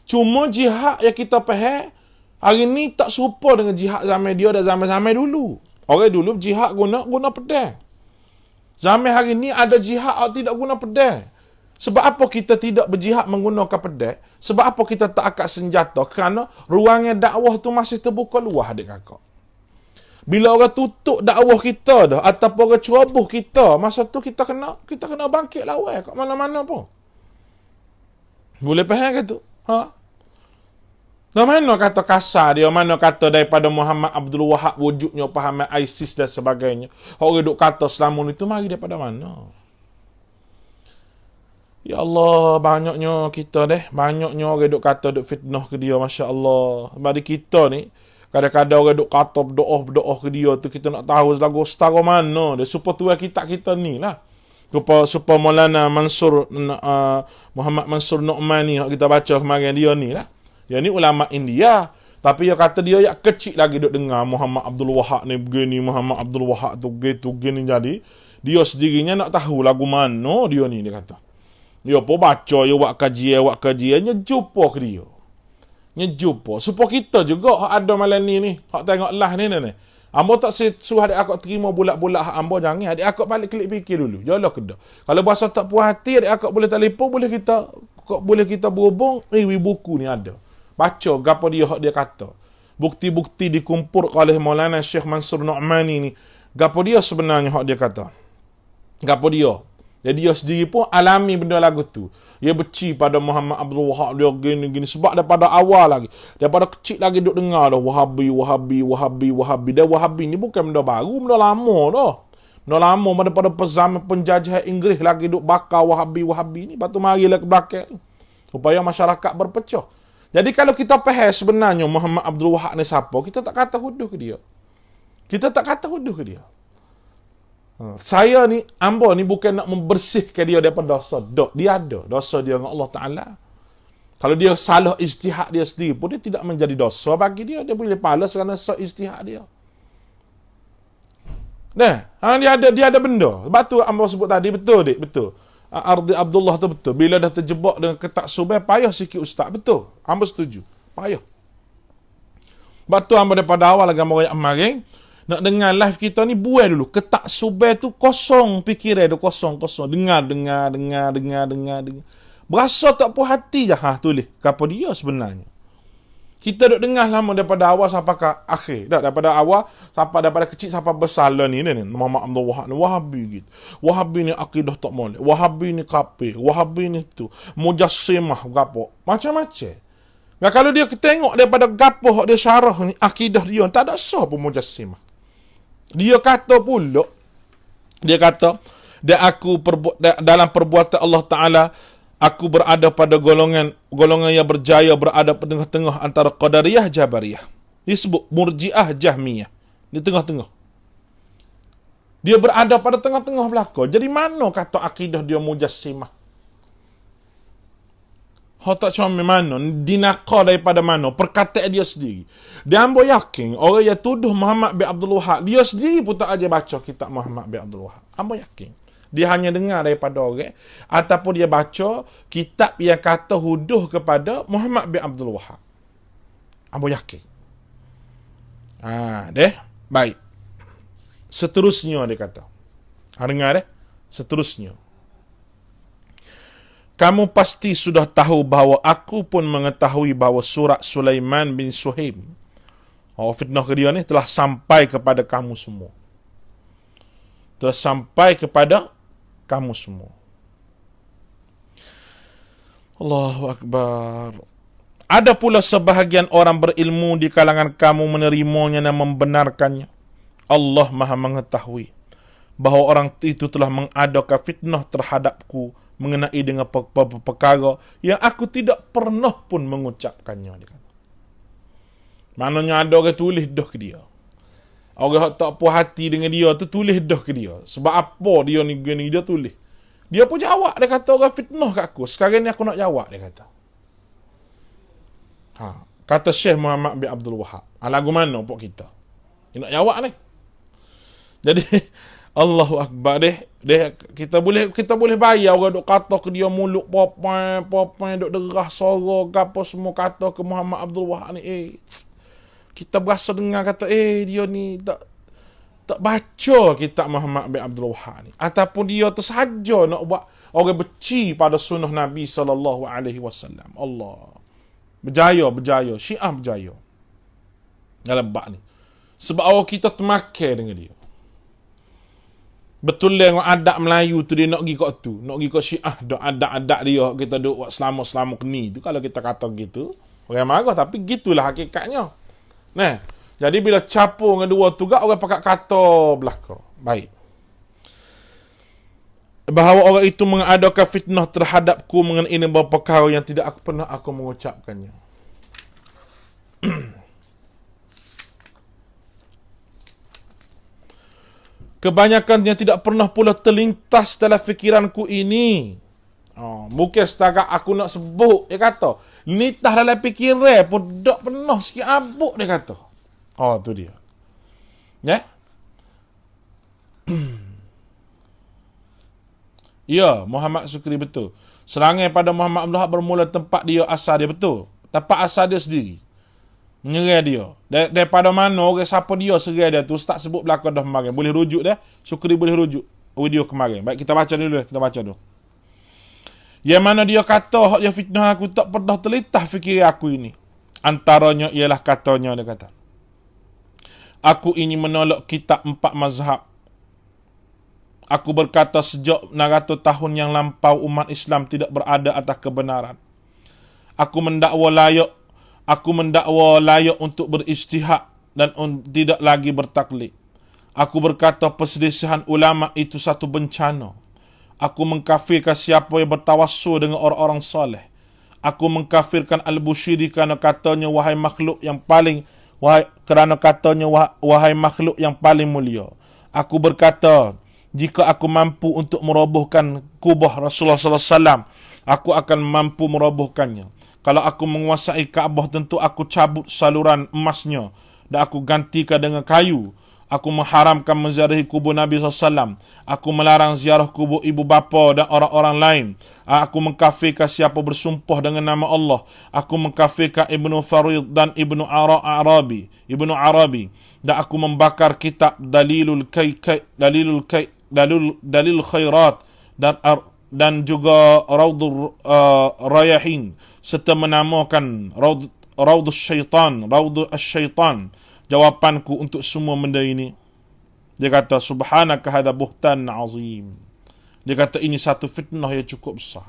Cuma jihad yang kita faham hari ni tak serupa dengan jihad zaman dia dan zaman-zaman dulu. Orang dulu jihad guna pedang. Zaman hari ni ada jihad tidak guna pedang. Sebab apa kita tidak berjihad menggunakan pedang? Sebab apa kita tak angkat senjata? Kerana ruangnya dakwah tu masih terbuka luas, adik kakak. Bila orang tutup dakwah kita dah, ataupun orang ceroboh kita, masa tu kita kena bangkit lawan kat mana-mana pun. Boleh faham ke tu? Mana kata kasar dia, mana kata daripada Muhammad Abdul Wahab wujudnya pahaman ISIS dan sebagainya. Orang duk kata selama ni tu mari daripada mana? Ya Allah, banyaknya kita banyaknya orang duk kata duk fitnah ke dia, masya-Allah. Sebab kita ni kadang-kadang orang duk kata berdoa ke dia tu, kita nak tahu lagu setara mana dia supaya tuan kita ni lah. Supaya Maulana Mansur Muhammad Mansur Nu'mani yang kita baca kemarin dia ni lah. Dia ni ulama India, tapi dia kata dia yang kecil lagi duk dengar Muhammad Abdul Wahab ni begini, Muhammad Abdul Wahab tu gini. Jadi dia sendirinya nak tahu lagu mana dia ni, dia kata. Dia pun baca, dia buat kajian, jumpa ke dia. Jumpa. Supaya kita juga ada malam ni, hak tengok lah ni. Ambo tak suruh adik akak terima bulat-bulat hak ambo, jangan. Adik akak balik klik fikir dulu. Jalan ke dah. Kalau bahasa tak puas hati, adik akak boleh telefon, boleh kita berhubung, buku ni ada. Baca gapo dia hak dia kata. Bukti-bukti dikumpul oleh Maulana Syekh Mansur Nu'mani ni. Gapo dia sebenarnya hak dia kata. Gapo dia. Jadi dia sendiri pun alami benda lagu tu. Dia benci pada Muhammad Abdul Wahab dia gini. Sebab daripada awal lagi. Daripada kecil lagi duk dengar dah. Wahabi. Dan Wahabi ni bukan benda baru. Benda lama dah. Benda lama daripada zaman penjajah Inggeris lagi duk bakar Wahabi ni. Lepas tu marilah ke belakang. Supaya masyarakat berpecah. Jadi kalau kita faham sebenarnya Muhammad Abdul Wahab ni siapa, kita tak kata huduh ke dia. Saya ni, ambo ni bukan nak membersihkan dia daripada dosa. Dia ada dosa dia dengan Allah Ta'ala. Kalau dia salah ijtihad dia sendiri pun, dia tidak menjadi dosa bagi dia. Dia boleh pahala kerana dosa ijtihad dia. Dia ada benda. Sebab tu ambo sebut tadi, betul. Ardi Abdullah tu betul. Bila dah terjebak dengan ketaksuban, payah sikit ustaz. Betul. Ambo setuju. Payah. Sebab tu ambo daripada awal lagi ambo rakyat maring. Nak dengar live kita ni, buai dulu. Ketaksuban tu kosong, fikiran tu kosong. Dengar. Berasa tak puas hati je. Tulis. Apa dia sebenarnya? Kita duk dengar lama daripada awal sampai ke akhir. Daripada awal, daripada kecil sampai besar lah ni. Muhammad Abdul Wahab ni, Wahabi gitu. Wahabi ni akidah tak molek. Wahabi ni kafir. Wahabi ni tu. Mujassimah, gapo. Macam-macam. Nah, kalau dia tengok daripada gapo dia syarah ni, akidah dia, tak ada sah pun Mujassimah. Dia kata pula, dan aku dalam perbuatan Allah Ta'ala, aku berada pada golongan yang berjaya, berada pada tengah-tengah antara Qadariyah, Jabariyah. Disebut Murji'ah, Jahmiyah. Di tengah-tengah. Dia berada pada tengah-tengah belakang. Jadi mana kata akidah dia Mujassimah? Tak cuma mana, dinakal daripada mana, perkataan dia sendiri. Dan ambo yakin, orang yang tuduh Muhammad bin Abdul Wahab, dia sendiri pun tak aja baca kitab Muhammad bin Abdul Wahab. Ambo yakin. Dia hanya dengar daripada orang, ataupun dia baca kitab yang kata huduh kepada Muhammad bin Abdul Wahab. Ambo yakin. Baik. Seterusnya dia kata. Dengar seterusnya. Kamu pasti sudah tahu bahawa aku pun mengetahui bahawa surat Sulaiman bin Suhaim, fitnah ke dia ni, telah sampai kepada kamu semua. Allahu Akbar. Ada pula sebahagian orang berilmu di kalangan kamu menerimanya dan membenarkannya. Allah Maha mengetahui bahawa orang itu telah mengadakan fitnah terhadapku mengenai dengan perkara yang aku tidak pernah pun mengucapkannya. Maknanya ada orang tulis dah ke dia. Orang tak puas hati dengan dia tu tulis dah ke dia. Sebab apa dia ni gini, dia tulis. Dia pun jawab, dia kata orang fitnah kat aku. Sekarang ni aku nak jawab, dia kata. Kata Syekh Muhammad bin Abdul Wahab. Lagu mana pun kita. Nak jawab ni. Jadi Allahu Akbar kita boleh bayar orang duk kata ke dia mulut popai duk derah suara gapo semua kata ke Muhammad Abdul Wahab ni. Kita berasa dengar kata dia ni tak baca kitab Muhammad bin Abdul Wahab ni, ataupun dia tu sahaja nak buat orang benci pada sunnah Nabi sallallahu alaihi wasallam. Allah berjaya Syiah berjaya dalam bab ni sebab orang kita termakan dengan dia. Betul lah adat Melayu tu dia nak pergi kat tu, nak pergi kat Syiah, dak adat-adat dia kita duk buat selama ni tu. Kalau kita kata gitu orang marah, tapi gitulah hakikatnya. Nah, jadi bila capur dengan dua tu gak orang pakat kata belaka. Baik. Bahawa orang itu mengadakan fitnah terhadapku mengenai beberapa perkara yang tidak pernah aku mengucapkannya. Kebanyakannya tidak pernah pula terlintas dalam fikiranku ini. Bukan setakat aku nak sebut, dia kata. Lintas dalam fikiran pun tak pernah sikit abuk, dia kata. Tu dia. Ya? Ya, Muhammad Sukri betul. Serangan pada Muhammad Abdul Wahab bermula tempat dia asal dia betul. Tempat asal dia sendiri. Menyerah dia. Daripada mana orang siapa dia serah dia tu, Ustaz sebut belakang dah kemarin. Boleh rujuk dah. Sukri boleh rujuk video kemarin. Baik, kita baca dulu. Yang mana dia kata, dia fitnah aku tak pernah terlintas fikir aku ini. Antaranya ialah katanya, dia kata, aku ini menolak kitab 4 mazhab. Aku berkata sejak 600 tahun yang lampau umat Islam tidak berada atas kebenaran. Aku mendakwa layak untuk berijtihad dan tidak lagi bertaklid. Aku berkata perselisihan ulama itu satu bencana. Aku mengkafirkan siapa yang bertawassul dengan orang-orang soleh. Aku mengkafirkan Al-Bushiri kerana katanya wahai makhluk yang paling mulia. Aku berkata, jika aku mampu untuk merobohkan kubah Rasulullah sallallahu alaihi wasallam, aku akan mampu merobohkannya. Kalau aku menguasai Kaabah, tentu aku cabut saluran emasnya dan aku gantikan dengan kayu. Aku mengharamkan menziarahi kubur Nabi SAW. Aku melarang ziarah kubur ibu bapa dan orang-orang lain. Aku mengkafirkan siapa bersumpah dengan nama Allah. Aku mengkafirkan Ibnu Farid dan Ibnu Arabi. Dan aku membakar kitab Dalil Khairat dan juga Raudhul Rayahin, serta menamakan Raudhus Syaitan. Jawapanku untuk semua benda ini, dia kata, subhanaka hadha buhtan azim. Dia kata ini satu fitnah yang cukup besar.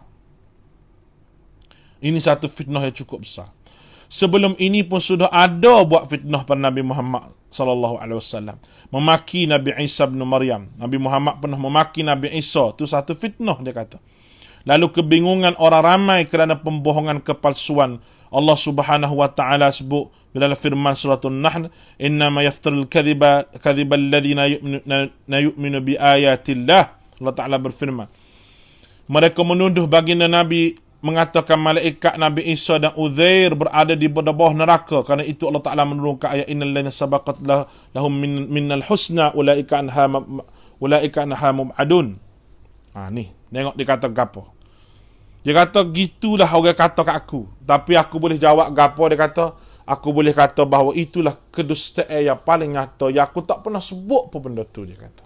Sebelum ini pun sudah ada buat fitnah pada Nabi Muhammad sallallahu alaihi wasallam, memaki Nabi Isa bin Maryam. Nabi Muhammad pernah memaki Nabi Isa, itu satu fitnah, dia kata. Lalu kebingungan orang ramai kerana pembohongan kepalsuan. Allah Subhanahu wa taala sebut dalam firman surah An-Nahl, innama yaftarul kadhiba alladhina yu'minu bi ayatillah. Allah Taala berfirman, mereka menuduh baginda Nabi mengatakan malaikat Nabi Isa dan Uzair berada di bawah neraka. Kerana itu Allah Taala menurunkan ayat innal ladzina sabaqat lahum minnal husna ulaika anha mub'adun. Ni tengok dia kata gapo. Dia kata gitulah orang kata kat aku. Tapi aku boleh jawab gapo. Dia kata aku boleh kata bahawa itulah kedustaan yang paling nyata yang aku tak pernah sebut pun benda tu, dia kata.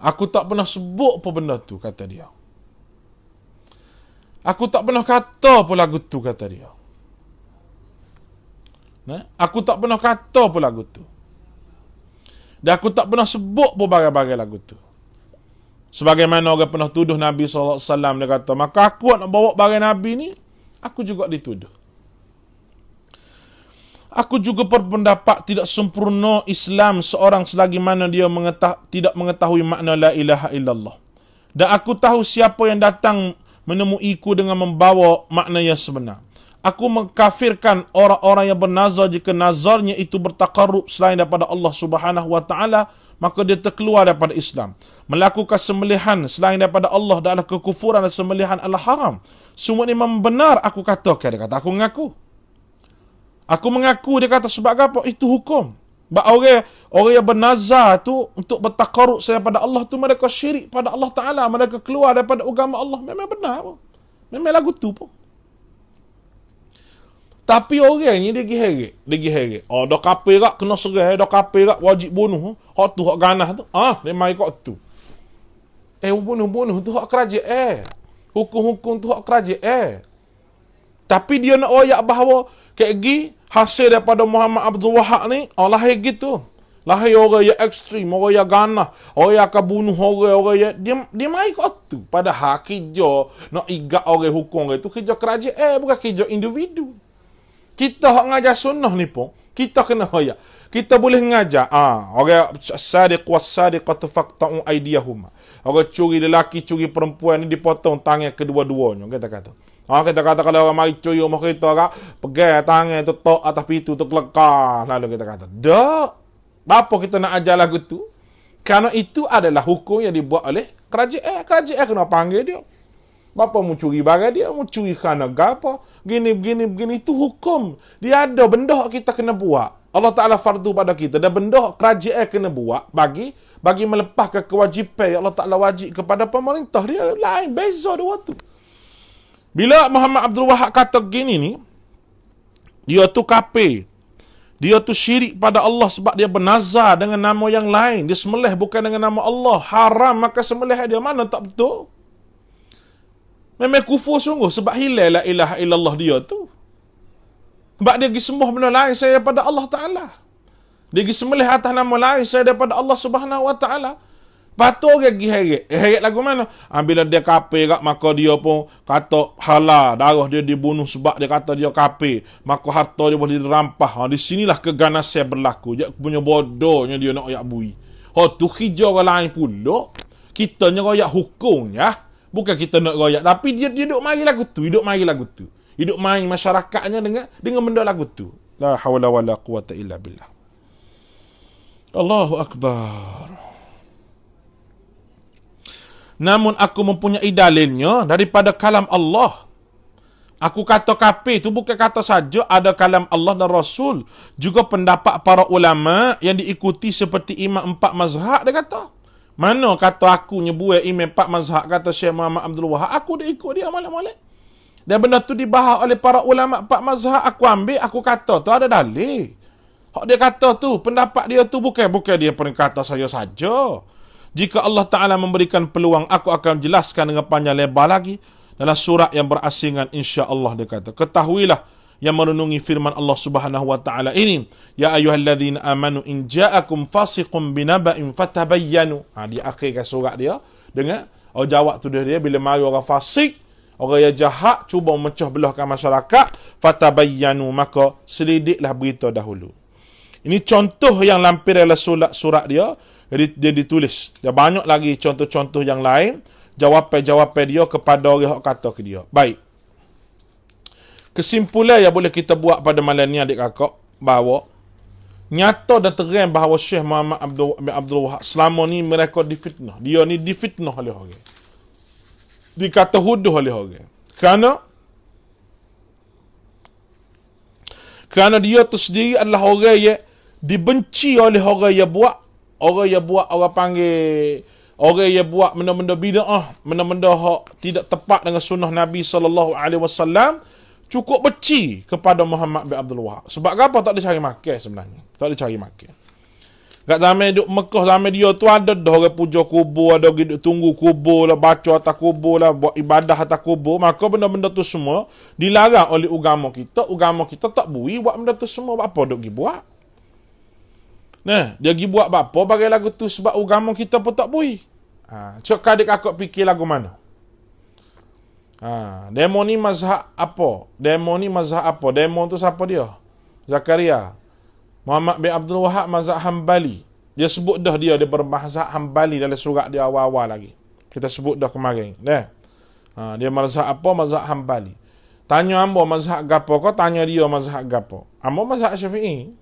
Aku tak pernah sebut pun benda tu, kata dia. Aku tak pernah kata pun lagu tu, kata dia. Aku tak pernah kata pun lagu tu. Dan aku tak pernah sebut pun bagai-bagai lagu tu. Sebagaimana orang pernah tuduh Nabi SAW, dia kata, maka aku nak bawa barang Nabi ni, aku juga dituduh. Aku juga berpendapat tidak sempurna Islam seorang selagi mana dia tidak mengetahui makna la ilaha illallah. Dan aku tahu siapa yang datang menemuiku dengan membawa makna yang sebenar. Aku mengkafirkan orang-orang yang bernazar jika nazarnya itu bertakarrub selain daripada Allah Subhanahu wa taala, maka dia terkeluar daripada Islam. Melakukan sembelihan selain daripada Allah adalah kekufuran dan sembelihan adalah haram. Semua ini memang benar aku katakan, dia kata, aku mengaku. Aku mengaku, dia kata, sebab apa? Itu hukum. Sebab orang yang bernazar tu untuk bertakarrub saya pada Allah tu, mereka syirik pada Allah Ta'ala. Mereka keluar daripada agama Allah. Memang benar pun. Memang lagu tu pun. Tapi orang ni dia pergi heret. Oh, dah kafir kak kena serai, dah kafir kak wajib bunuh. Hak tu hak ganah tu. Dia mai kok tu. Bunuh tu hak kerajaan. Hukum-hukum tu hak kerajaan. Tapi dia nak royak bahawa kayak gi hasil daripada Muhammad Abdul Wahab ni, lahir gitu. Lahir orang yang ekstrim, orang yang ganah, orang yang akan bunuh orang yang dia mai kok tu. Padahal kerja nak igat orang hukum itu kerja kerajaan, bukan kerja individu. Kita hak ngajar sunnah ni pun, kita kena royak. Kita boleh ngajar, orang sadiq was-sadiqatu faqta'u aydiyahuma. Orang curi lelaki, curi perempuan ni dipotong tangan kedua-duanya, kita kata. Kita kata kalau orang mari curi rumah kita, pegang tangan tu tok atas pintu tu kelekar. Lalu kita kata, dak. Apa kita nak ajar lagu tu? Kerana itu adalah hukum yang dibuat oleh kerajaan. Kerajaan kena panggil dia. Bapa mu curi barang dia, mu curi kerana apa? Begini. Itu hukum. Dia ada benda kita kena buat. Allah Ta'ala fardu pada kita. Dan benda kerajaan kena buat bagi melepaskan kewajipan yang Allah Ta'ala wajib kepada pemerintah. Dia lain, beza dua tu. Bila Muhammad Abdul Wahab kata gini ni, dia tu kafir. Dia tu syirik pada Allah sebab dia bernazar dengan nama yang lain. Dia sembelih bukan dengan nama Allah. Haram maka sembelih dia. Mana tak betul? Memang kufur sungguh sebab hilang la ilaha illallah dia tu. Sebab dia pergi sembah benda lain saya daripada Allah Ta'ala. Dia pergi sembelih atas nama lain saya daripada Allah Subhanahu Wa Ta'ala. Patut dia pergi heret. Heret lagu mana? Bila dia kafir kat, maka dia pun kata halal. Darah dia dibunuh sebab dia kata dia kafir. Maka harta dia boleh dirampas. Di sinilah keganasan berlaku. Dia punya bodohnya dia nak royak bui. Tu hijau orang lain pula. Kita ni royak hukumnya. Bukan kita nak royak. Tapi dia duduk mari lagu tu. Hidup mari masyarakatnya dengan benda lagu tu. La hawla wa la quwata illa billah. Allahu Akbar. Namun aku mempunyai dalilnya daripada kalam Allah. Aku kata kafir tu bukan kata saja ada kalam Allah dan Rasul. Juga pendapat para ulama yang diikuti seperti imam 4 mazhab dia kata. Mana kata aku nyebut imam 4 mazhab kata Syekh Muhammad Abdul Wahab. Aku dia ikut dia malam-malam. Dan benda tu dibahas oleh para ulama 4 mazhab. Aku ambil, aku kata tu ada dalil. Hak dia kata tu, pendapat dia tu bukan dia pernah kata saya saja. Jika Allah Ta'ala memberikan peluang, aku akan jelaskan dengan panjang lebar lagi dalam surat yang berasingan, insya-Allah dia kata. Ketahuilah yang merenungi firman Allah Subhanahu Wa Ta'ala ini, ya ayyuhalladzina amanu in ja'akum fasiqun binaba'in fatabayyanu. Di akhir surat dia dengan jawab tu dia bila mari orang fasik, orang yang jahat cuba memecah belahkan masyarakat, fatabayyanu, maka selidiklah berita dahulu. Ini contoh yang lampir dalam surat dia. Dia ditulis. Dia banyak lagi contoh-contoh yang lain. Jawapan-jawapan dia kepada orang yang kata ke dia. Baik. Kesimpulan yang boleh kita buat pada malam ni adik kakak, bahawa nyata dan terang bahawa Syekh Muhammad Abdul Wahab selama ni mereka difitnah. Dia ni difitnah oleh orang. Dikata huduh oleh orang. Kerana dia tu sendiri adalah orang yang dibenci oleh orang yang buat orang panggil orang yang buat benda-benda bid'ah, benda-benda hak tidak tepat dengan sunnah Nabi SAW, cukup benci kepada Muhammad bin Abdul Wahab. Sebab apa? Tak ada cari makan sebenarnya. Tak ada cari makan. Kat zaman duduk Mekah, zaman dia tu ada dah orang puja kubur, ada duduk tunggu kubur lah, baca atas kubur lah, buat ibadah atas kubur. Maka benda-benda tu semua dilarang oleh agama kita. Agama kita tak bui buat benda tu semua. Apa duk pergi buat? Nah, dia pergi buat apa bagi lagu tu sebab agama kita pun tak bui. Cok adik kakak fikir lagu mana? Demo ni mazhab apa? Demo tu siapa dia? Zakaria. Muhammad bin Abdul Wahab mazhab Hambali. Dia sebut dah dia bermazhab Hambali dalam surat dia awal-awal lagi. Kita sebut dah kemarin. Dia mazhab apa? Mazhab Hambali. Tanya ambo mazhab gapo kau, tanya dia mazhab gapo. Ambo mazhab Syafi'i.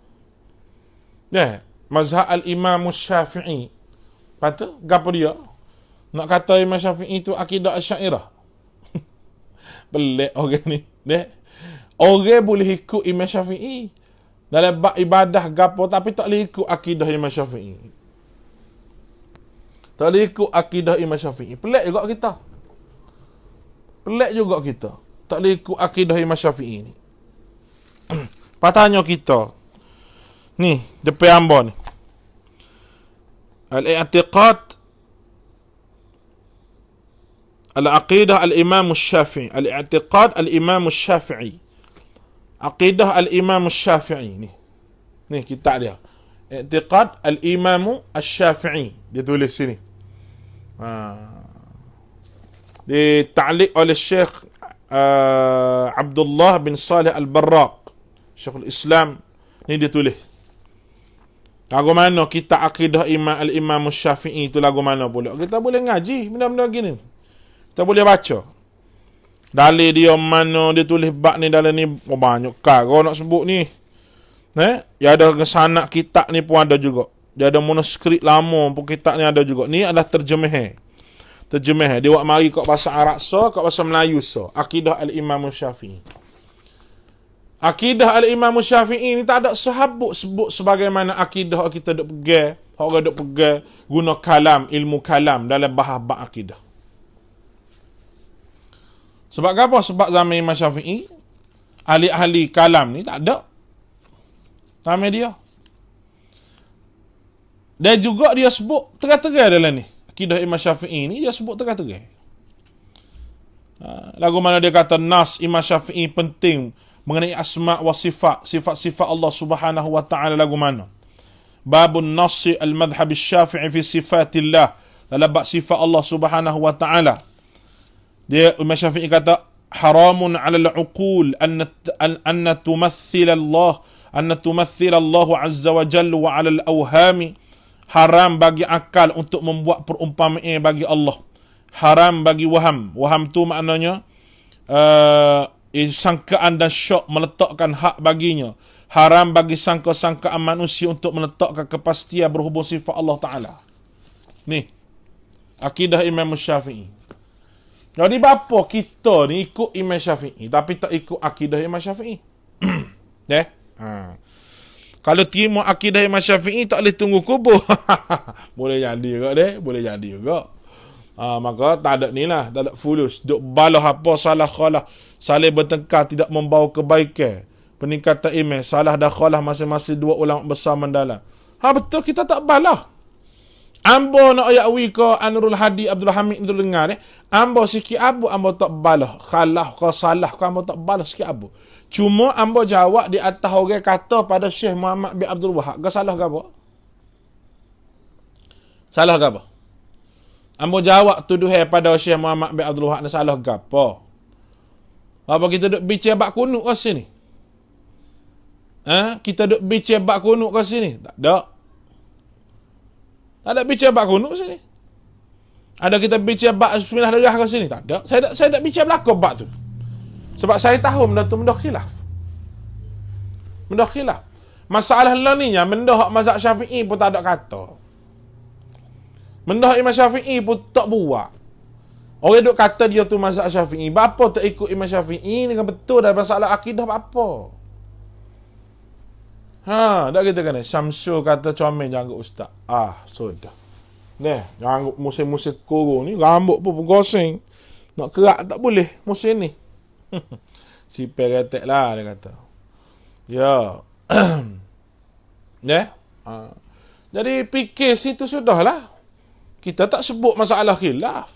Mazhab al-Imam Syafi'i. Patut gapo dia? Nak kata Imam Syafi'i tu akidah Asy'ariyah. Pelik orang ni. Orang boleh ikut Imam Syafi'i. dalam bab ibadah gapo, tapi tak boleh ikut akidah Imam Syafi'i. Tak boleh ikut akidah Imam Syafi'i. Pelik juga kita. Pelik juga kita. Tak boleh ikut akidah Imam Syafi'i ni. Patanya kita. Ni, depan hamba ni. Al-i'tiqad al-aqidah al-Imam Syafi'i. Al-i'tiqad al-Imam Syafi'i. Aqidah al-Imam Syafi'i ni. Ni kitab dia. I'tiqad al-Imam Syafi'i. Dia tulis sini. Dita'liq oleh Syekh Abdullah bin Salih Al-Barraq, Syekhul Islam. Ni dia tulis. Lagu mana kita akidah al-Imam Syafi'i tu lagu mana pula? Kita boleh ngaji benda-benda gini. Kita boleh baca. Dalil dia mana dia tulis bab ni dalam ni banyak kau nak sebut ni. Ya ada sanak kitab ni pun ada juga. Dia ada manuskrip lama pun kitab ni ada juga. Ni adalah terjemah. Terjemah. Dia buat mari kat bahasa Arab so, kat bahasa Melayu so. Akidah al-Imam Syafi'i. Akidah al-Imam Syafi'i ni tak ada sahabut sebut sebagaimana akidah kita duk pegang, orang duk pegang guna kalam, ilmu kalam dalam bahas-bahas akidah. Sebab apa? Sebab zaman Imam Syafi'i, ahli-ahli kalam ni tak ada. Zaman dia. Dan juga dia sebut terang-terang dalam ni. Akidah Imam Syafi'i ni dia sebut terang-terang. Lagu mana dia kata nas Imam Syafi'i penting mengenai asma' wa sifat, sifat-sifat Allah Subhanahu wa taala lagu mana? Babun nas al-madhhab Syafi'i fi sifatillah. Dalam bab sifat Allah Subhanahu wa taala. Dia Imam Syafi'i kata haramun 'ala al-'uqul an tumaththil Allah azza wa jalla wa 'ala al-awhami. Haram bagi akal untuk membuat perumpamaan bagi Allah. Haram bagi waham. Waham tu maknanya sangkaan dan syok meletakkan hak baginya. Haram bagi sangka-sangkaan manusia untuk meletakkan kepastian berhubung sifat Allah Ta'ala. Ni akidah Imam Syafi'i. Jadi bapa kita ni ikut Imam Syafi'i tapi tak ikut akidah Imam Syafi'i. Kalau terima akidah Imam Syafi'i tak boleh tunggu kubur. Boleh jadi juga boleh jadi juga. Maka tak ada ni lah, tak ada fulus. Duk balah apa salah khalah, saling bertengkar tidak membawa kebaikan. Peningkatan iman, salah dan khalah masing-masing dua ulama besar mendalam. Betul kita tak balah. Ambo nak ayat wika Anurul Hadi Abdul Hamid tu dengar ambo sikit abu ambo tak balah. Khalah ke salah ke ambo tak balah sikit abu. Cuma ambo jawab di atas orang kata pada Syekh Muhammad bin Abdul Wahab. Ke salah ke apa? Salah ke apa? Ambo jawab tuduhan pada Syekh Muhammad bin Abdul Wahab salah ke apa? Apa kita duk bicara bab kunut ke sini? Kita duk bicara bab kunut ke sini? Tak ada. Tak ada bicara bab kunut sini. Ada kita bicara bab bismillah darah ke sini? Tak ada. Saya tak bicara belakang bab tu. Sebab saya tahu benda tu benda khilaf. Benda khilaf. Masalah ni nya benda hak mazhab Syafi'i pun tak ada kata. Benda hak Imam Syafi'i pun tak buat. Orang duk kata dia tu mazhab Syafi'i. Bapa tak ikut Imam Syafi'i dengan betul dalam masalah akidah apa? Tak kita kena. Syamsul kata comel jangan ustaz. Sudah. Jangan musim-musim kurung ni rambut pun goseng. Nak kerak tak boleh musim ni. Sipir retek lah dia kata. Ya. Jadi fikir situ sudahlah. Kita tak sebut masalah khilaf.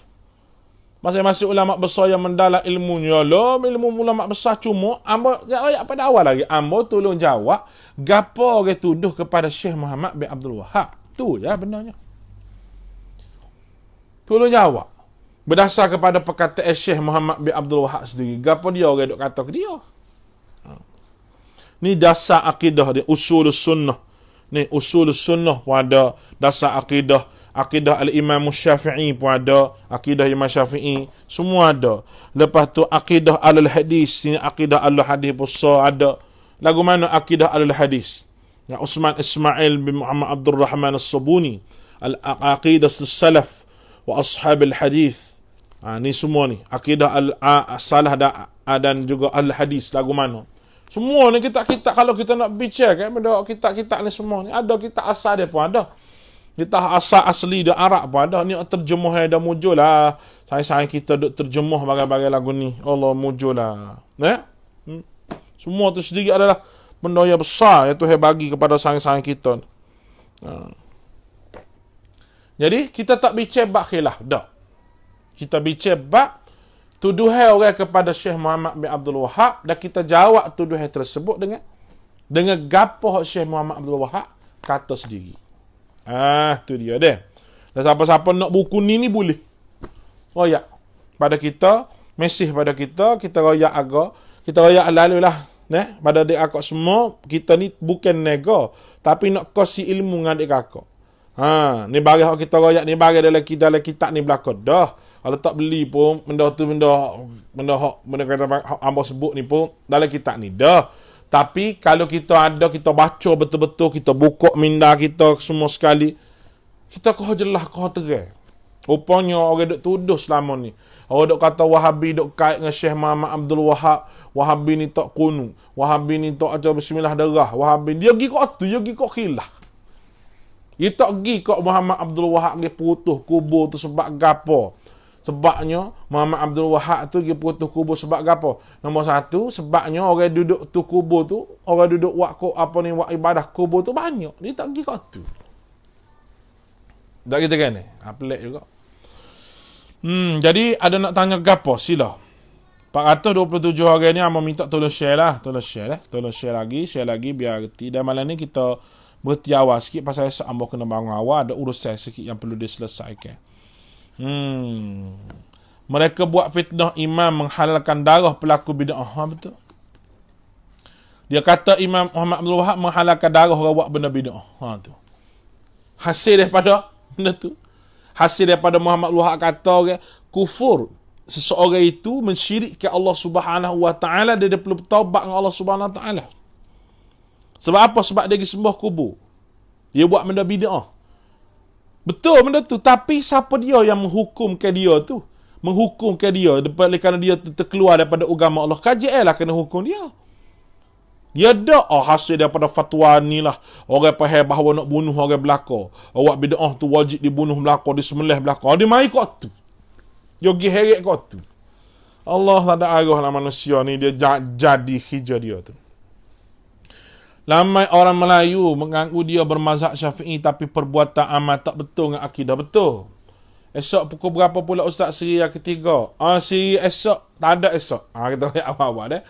Masing-masing ulama besar yang mendalam ilmunya ilmu ulama besar cuma ambo ayat pada awal lagi ambo tolong jawab gapo orang tuduh kepada Syekh Muhammad bin Abdul Wahab. Tu ya benarnya. Tolong jawab. Berdasar kepada perkataan Syekh Muhammad bin Abdul Wahab sendiri. Gapo dia orang duk kata ke dia? Ni dasar akidah dia, usul sunnah. Ni usul sunnah pun ada, dasar akidah. Akidah al-Imam Syafi'i pun ada, akidah Imam Syafi'i, semua ada. Lepas tu akidah al-hadis, ni akidah al-hadis pun ada. Lagu mana akidah al-hadis? Ya Uthman Ismail bin Muhammad Abdul Rahman As-Sabuni, al-aqidah as-salaf wa ashab al-hadis. Ni semua ni akidah al-salah dan juga al-hadis lagu mana? Semua ni kitab-kitab, kalau kita nak bincang kan, benda kitab-kitab ni semua ni, ada kitab asal dia pun ada. Kitab asal asli dia Arab pun ada. Ni terjemah dah muncul lah. Saya kita duk terjemah bagai-bagai lagu ni. Allah muncul lah. Semua tu sendiri adalah benda yang besar yang Tuhan bagi kepada sayang-sayang kita. Jadi, kita tak bincang bab khilaf. Dah. Kita bincang bab tuduhan orang kepada Syekh Muhammad bin Abdul Wahab, dan kita jawab tuduhan tersebut dengan gapo Syekh Muhammad Abdul Wahab kata sendiri. Tu dia deh. Dan siapa-siapa nak buku ni boleh royak pada kita, mesej pada kita royak agak, kita royak lalu lah. Pada adik kakak semua, kita ni bukan nego, tapi nak kasi ilmu dengan adik kakak. Ni bagi kita royak ni, bagi dalam kitab ni belakang dah. Kalau tak beli pun, benda kata hamba sebut ni pun dalam kitab ni dah. Tapi kalau kita ada, kita baca betul-betul, kita buka minda kita semua sekali, kita kau jelas, kau terang. Rupanya orang duk tuduh selama ni. Orang duk kata Wahabi duk kait dengan Syekh Muhammad Abdul Wahab. Wahabi ni tak kunu. Wahabi ni tak ajar bismillah darah. Wahabi dia pergi kat tu, dia pergi kat khilaf. Dia tak pergi kat Muhammad Abdul Wahab pergi putus kubur tu sebab gapo. Sebabnya Muhammad Abdul Wahab tu pergi putus kubur sebab gapo? Nombor satu, sebabnya orang duduk tu kubur tu, orang duduk buat ibadah kubur tu banyak. Dia tak pergi kat tu. Tak kita kan ni? Pelik juga. Jadi ada nak tanya gapo? Sila. 427 orang ni amba minta tolong share lah. Tolong share lagi biar reti. Dan malam ni kita berhenti awal sikit pasal esok amba kena bangun awal, ada urusan sikit yang perlu diselesaikan. Mereka buat fitnah imam menghalalkan darah pelaku bid'ah. Betul. Dia kata Imam Muhammad Abdul Wahab menghalalkan darah orang buat benda bid'ah. Tu. Hasil daripada benda tu. Hasil daripada Muhammad Abdul Wahab kata orang kufur. Seseorang itu mensyirikkan Allah Subhanahu Wa Taala, dia perlu bertaubat dengan Allah Subhanahu Wa Taala. Sebab apa? Sebab dia pergi sembah kubur. Dia buat benda bid'ah. Betul benda tu, tapi siapa dia yang menghukumkan dia tu? Menghukumkan dia kerana dia terkeluar daripada agama Allah. KJL lah kena hukum dia. Dia dah hasil daripada fatwa ni lah. Orang faham bahawa nak bunuh orang belaka. Awak bid'ah tu wajib dibunuh belaka, disembelih belaka. Dia mai kat tu. Dia pergi heret kat tu. Allah tak ada arah lah manusia ni, dia jadi hijau dia tu. Ramai orang Melayu mengaku dia bermazhab Syafi'i, tapi perbuatan amal tak betul dengan akidah betul. Esok pukul berapa pula Ustaz siri yang ketiga? Siri esok tak ada esok. Kita lihat awal-awal dah.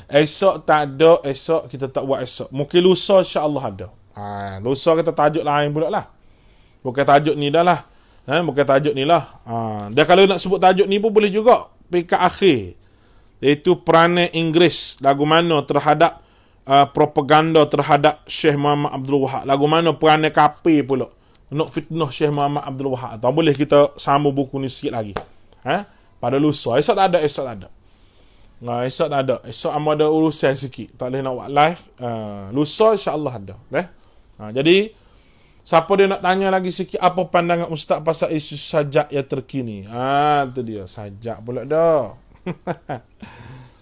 Esok tak ada, esok kita tak buat esok. Mungkin lusa insya-Allah ada. Lusa kita tajuk lain pula lah. Bukan tajuk ni dah lah. Bukan tajuk ni lah. Dia kalau nak sebut tajuk ni pun boleh juga. Peringkat akhir. Iaitu peranan Inggeris lagu mana terhadap propaganda terhadap Syekh Muhammad Abdul Wahab. Lagu mana peranan kafir pula nak fitnah Syekh Muhammad Abdul Wahab. Atau boleh kita sambung buku ni sikit lagi. Pada lusa. Esok tak ada. Esok tak ada. Esok ada urusan sikit. Tak boleh nak buat live. Lusa insya-Allah ada. Jadi siapa dia nak tanya lagi sikit apa pandangan Ustaz pasal isu sajak yang terkini? Tu dia. Sajak pula dah.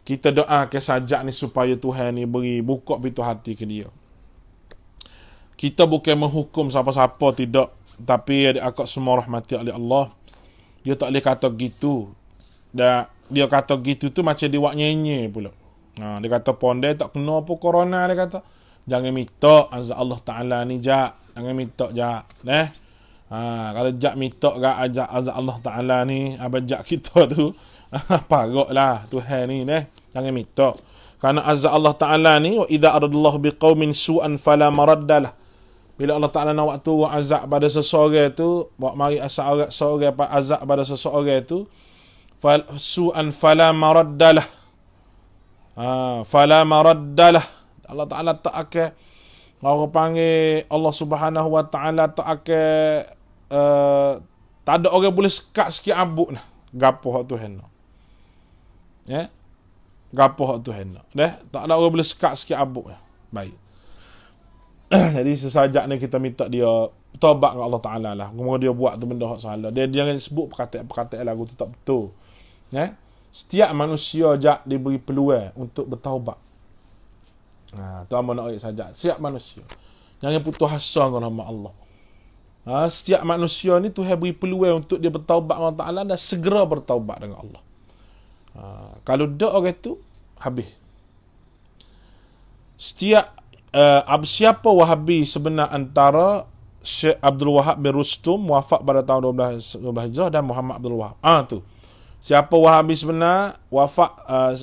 Kita doa ke sajak ni supaya Tuhan ni beri buka pintu hati ke dia. Kita bukan menghukum siapa-siapa, tidak. Tapi adik-akak semua rahmati oleh Allah. Dia tak boleh kata gitu. Dan dia kata gitu tu macam dia buat nyenye pula. Dia kata pondai tak kena apa corona, dia kata. Jangan minta azab Allah Ta'ala ni jak. Jangan minta jak. Kalau jak minta ajak azab Allah Ta'ala ni, abang jak kita tu. Paroklah Tuhan ni. Jangan minta. Kerana azab Allah Ta'ala ni, wa idza aradallahu biqaumin su'an fala maraddalah. Bila Allah Ta'ala nak waktu azab pada seseorang tu, buat mari azab pada seseorang tu, su'an fala maraddalah. Fala maraddalah. Allah Ta'ala tak akan, orang panggil Allah Subhanahu Wa Ta'ala tak akan, tak ada orang boleh sekat sikit abuk lah. Gapo hak Tuhan nak. Gapo hak Tuhan nak. Tak ada orang boleh sekat sikit abuk lah. Baik. Jadi sesajak ni kita minta dia taubat dengan Allah Ta'ala lah. Kemudian dia buat tu benda hak salah. Dia jangan sebut perkataan lagu tu tak betul. Setiap manusia jak diberi peluang untuk bertaubat. Tu hamba nak ayat saja. Setiap manusia. Jangan putus asa dengan rahmat Allah. Setiap manusia ni Tuhan beri peluang untuk dia bertaubat dengan Allah Ta'ala dan segera bertaubat dengan Allah. Kalau tak orang tu, habis. Siapa Wahabi sebenar antara Syekh Abdul Wahab bin Rustum wafat pada tahun 12 Hijrah dan Muhammad Abdul Wahab. Tu. Siapa Wahabi sebenar wafat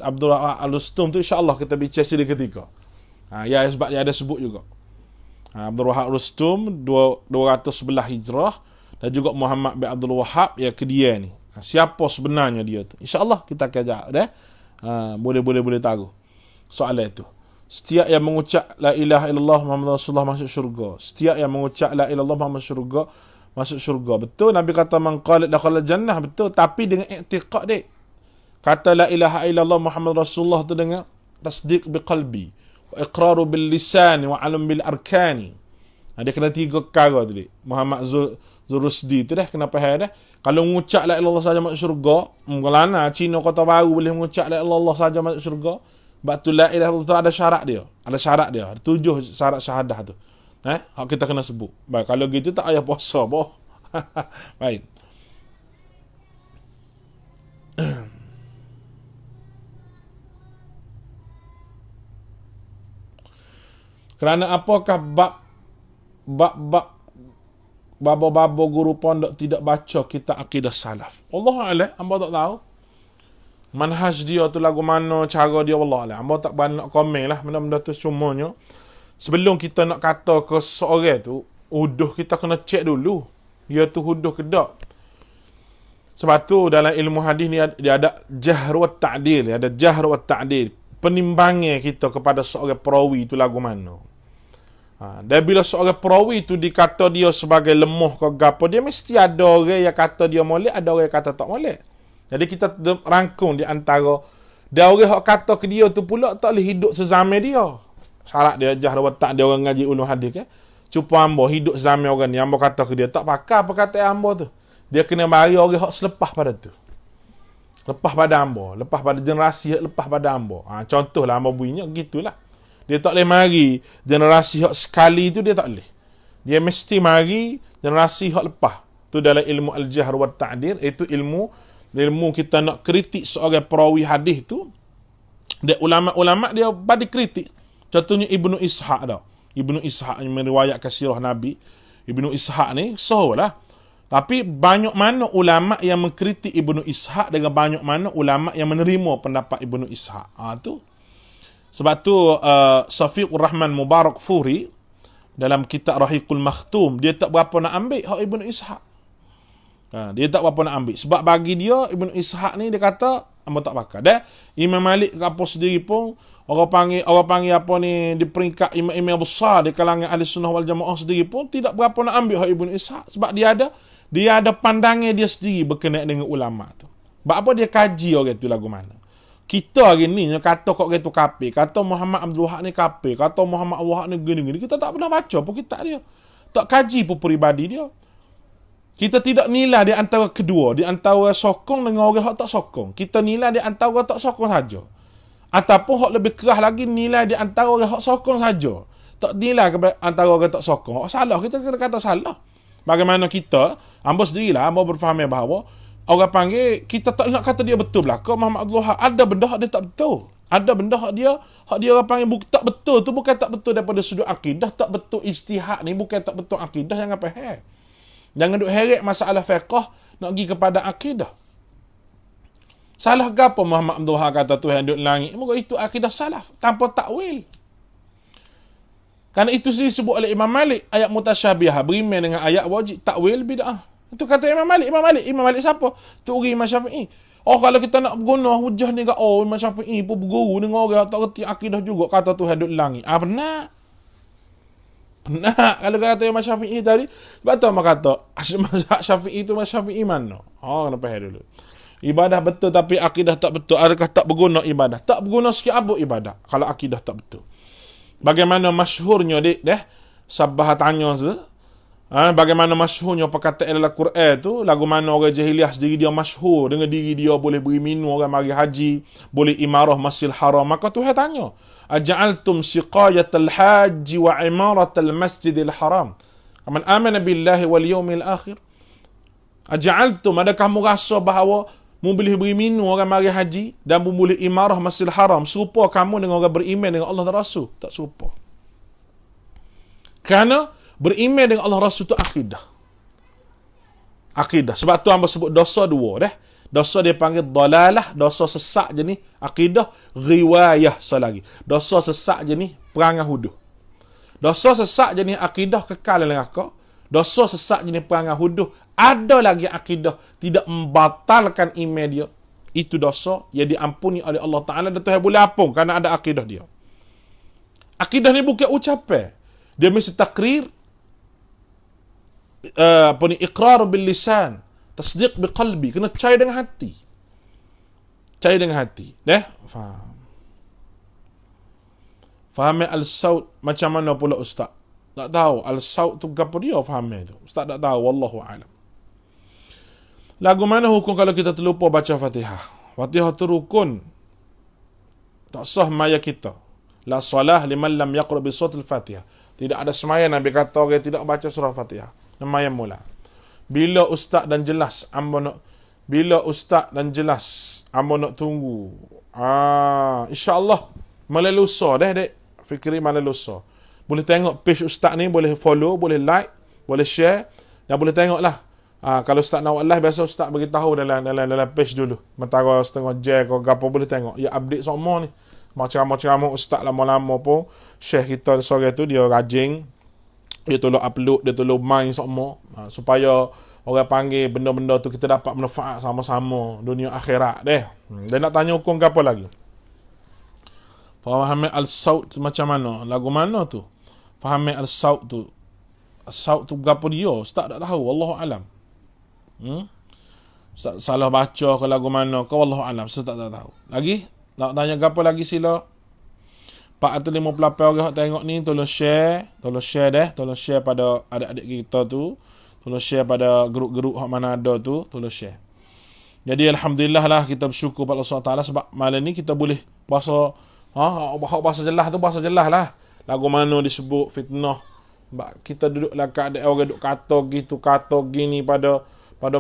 Abdul Wahab Al-Rustum tu, insya-Allah kita bincang sini ketika. Ya, sebab dia ada sebut juga. Abdul Wahab Rustum 211 Hijrah dan juga Muhammad bin Abdul Wahab ya kedia ni. Siapa sebenarnya dia tu? Insya-Allah kita akan jawab dah. Boleh tahu soalan itu. Setiap yang mengucap la ilaha illallah Muhammad Rasulullah masuk syurga. Setiap yang mengucap la ilaha illallah Muhammad masuk syurga. Betul Nabi kata man qala dakhala jannah, betul, tapi dengan i'tiqad dia. Kata la ilaha illallah Muhammad Rasulullah tu dengan tasdiq biqalbi, wa iqraru bil lisan wa alam bil arkani. Dia kena 3 perkara tadi. Muhammad Zurusdi tu dah kena faham dah. Kalau mengucap la ilaha illallah saja masuk syurga, kelana Cina Kota Baru boleh mengucap la ilaha illallah saja masuk syurga. Sebab tu la ilaha illallah ada syarat dia. Ada syarat dia. Ada 7 syarat syahadah tu. Hak kita kena sebut. Baik, kalau gitu tak payah puasa boh. Baik. Kerana apakah babo guru pondok tidak baca kitab akidah salaf? Allah a'lam, hamba tak tahu. Manhaj dia tu lagu mana, cara dia, Allah a'lam. Hamba tak berani nak komen lah benda-benda tu. Cumanya sebelum kita nak kata ke seorang tu huduh, kita kena cek dulu dia tu huduh ke tak. Sebab tu dalam ilmu hadis ni dia ada jahr wa ta'dil, ada jahr wa ta'dil, penimbangan kita kepada seorang perawi tu lagu mana. Dan bila seorang perawi tu dikata dia sebagai lemah ke gapo, dia mesti ada orang yang kata dia molek, ada orang yang kata tak molek. Jadi kita rangkung di antara dia orang hak kata ke dia tu pula tak boleh hidup sezaman dia. Syarat dia jahr wa ta'dil, dia orang ngaji ulum hadis kan. Cuba hamba hidup sezaman orang ni, hamba kata ke dia tak pakai perkataan hamba tu. Dia kena bagi orang hak selepas pada tu. Lepas pada hamba, lepas pada generasi lepas pada hamba. Contohlah hamba bunyinya gitulah. Dia tak boleh mari generasi hak sekali tu, dia tak boleh. Dia mesti mari generasi hak lepas. Tu dalam ilmu al-jahr wa ta'dil, itu ilmu kita nak kritik seorang perawi hadis tu. Dia ulama-ulama dia bagi kritik. Contohnya Ibnu Ishaq dah. Ibnu Ishaq yang meriwayatkan sirah Nabi. Ibnu Ishaq ni sahalah. Tapi banyak mana ulama yang mengkritik Ibnu Ishaq dengan banyak mana ulama yang menerima pendapat Ibnu Ishaq. Tu. Sebab tu Safiqur Rahman Mubarak Furi dalam kitab Rahiqul Makhtum, dia tak berapa nak ambil hak Ibnu Ishaq. Dia tak berapa nak ambil. Sebab bagi dia Ibnu Ishaq ni dia kata hamba tak pakai. Dan Imam Malik apa sendiri pun orang panggil apa ni di peringkat imam-imam besar di kalangan ahli sunnah wal jamaah sendiri pun tidak berapa nak ambil hak Ibnu Ishaq. Sebab dia ada pandangan dia sendiri berkenaan dengan ulama tu. Sebab apa dia kaji orang tu lagu mana. Kita hari ni kata kok orang tu kafir, kata Muhammad Abdul Wahab ni kafir, kata Muhammad Abdul Wahab ni gini-gini. Kita tak pernah baca pun kitab dia. Tak kaji pun peribadi dia. Kita tidak nilai di antara kedua, di antara sokong dengan orang hak tak sokong. Kita nilai di antara tak sokong saja. Ataupun hak lebih keras lagi nilai di antara orang hak sokong saja. Tak nilai antara orang tak sokong. Hak salah, kita kena kata salah. Bagaimana kita, hamba sendirilah, hamba berfaham bahawa orang panggil, kita tak nak kata dia betul belaka Muhammad Abdul Wahab. Ada benda hak dia tak betul. Ada benda hak dia orang panggil tak betul tu bukan tak betul daripada sudut akidah, tak betul ijtihad ni bukan tak betul akidah. Jangan faham. Jangan duk heret masalah fiqh nak pergi kepada akidah. Salah ke apa Muhammad Abdul Wahab kata Tuhan duduk langit? Moga itu akidah salaf tanpa takwil. Kerana itu sendiri disebut oleh Imam Malik, ayat mutasyabihah beriman dengan ayat wajib, takwil bid'ah. Itu kata Imam Malik siapa? Tu orang Imam Syafi'i. Kalau kita nak berguna hujah ni Imam Syafi'i pun berguru dengan orang tak reti akidah juga kata Tuhan duduk langit. Benar. Kalau kata Imam Syafi'i tadi, sebab tu mak kata Syafi'i tu Imam Syafi'i mana? Kena faham dulu. Ibadah betul tapi akidah tak betul. Adakah tak berguna ibadah? Tak berguna sikit apa ibadah kalau akidah tak betul. Bagaimana masyhurnya sabah tanya tu, Bagaimana masyhurnya perkataan dalam Quran tu, lagu mana orang jahiliah sendiri dia masyhur dengan diri dia boleh beri minum orang mari haji, boleh imarah Masjidil Haram. Maka Tuhan tanya, aja'altum siqayatal haji wa imaratal Masjidil Haram man amana billahi wal yawmil akhir? Aja'altum, adakah kamu rasa bahawa mu boleh beri minum orang mari haji dan mu boleh imarah Masjidil Haram serupa kamu dengan orang beriman dengan Allah dan Rasul? Tak serupa. Kerana beriman dengan Allah Rasul itu akidah. Akidah. Sebab tu hamba sebut dosa dua dah. Dosa dia panggil dalalah, dosa sesak jenis akidah, riwayah selagi. Dosa sesak jenis perangai huduh. Dosa sesak jenis akidah kekal dalam neraka. Dosa sesak jenis perangai huduh ada lagi akidah tidak membatalkan iman dia. Itu dosa yang diampuni oleh Allah Taala dan Tuhan boleh ampun kerana ada akidah dia. Akidah ni bukan ucapan. Dia mesti takrir, iqrar bil lisan, tasdiq bil qalbi, kena percaya dengan hati. Percaya dengan hati. Faham. Faham al-saut macam mana pula ustaz? Tak tahu al-saut tu gapo dia faham tu. Ustaz tak tahu, wallahu alam. Lagu mana hukum kalau kita terlupa baca Fatihah? Fatihah tu rukun. Tak sah maya kita. La salah liman lam yaqra bi suratul Fatihah. Tidak ada semaya Nabi kata orang tidak baca surah Fatihah. Namanya mula. Bila ustaz dan jelas ambo nak tunggu. InsyaAllah malam lusa dah dek. Fikri malam lusa. Boleh tengok page ustaz ni, boleh follow, boleh like, boleh share dan boleh tengoklah. Kalau ustaz nak live biasa ustaz beritahu dalam page dulu. Mentara setengah jam ke gapo boleh tengok. Ya update semua ni. Macam-macam ustaz lama-lama pun syekh kita sore tu dia rajin, dia tolong upload, dia tolong main semua supaya orang panggil benda-benda tu kita dapat manfaat sama-sama dunia akhirat deh. Dan nak tanya hukum apa lagi? Faham al-saut macam mana? Lagu mana tu? Faham al-saut tu? Al-saut tu apa dia? Ustaz tak tahu, wallahu alam. Ustaz salah baca ke lagu mana ke wallahu alam, ustaz tak tahu. Lagi? Nak tanya apa lagi sila? 458 orang tengok ni, tolong share deh, tolong share pada adik-adik kita tu, tolong share pada grup-grup hak mana ada tu, tolong share. Jadi alhamdulillah lah kita bersyukur pada Allah SWT sebab malam ni kita boleh bahasa bahasa jelas lah. Lagu mana disebut fitnah. Kita duduk lah kat orang duduk kata gitu, kata gini pada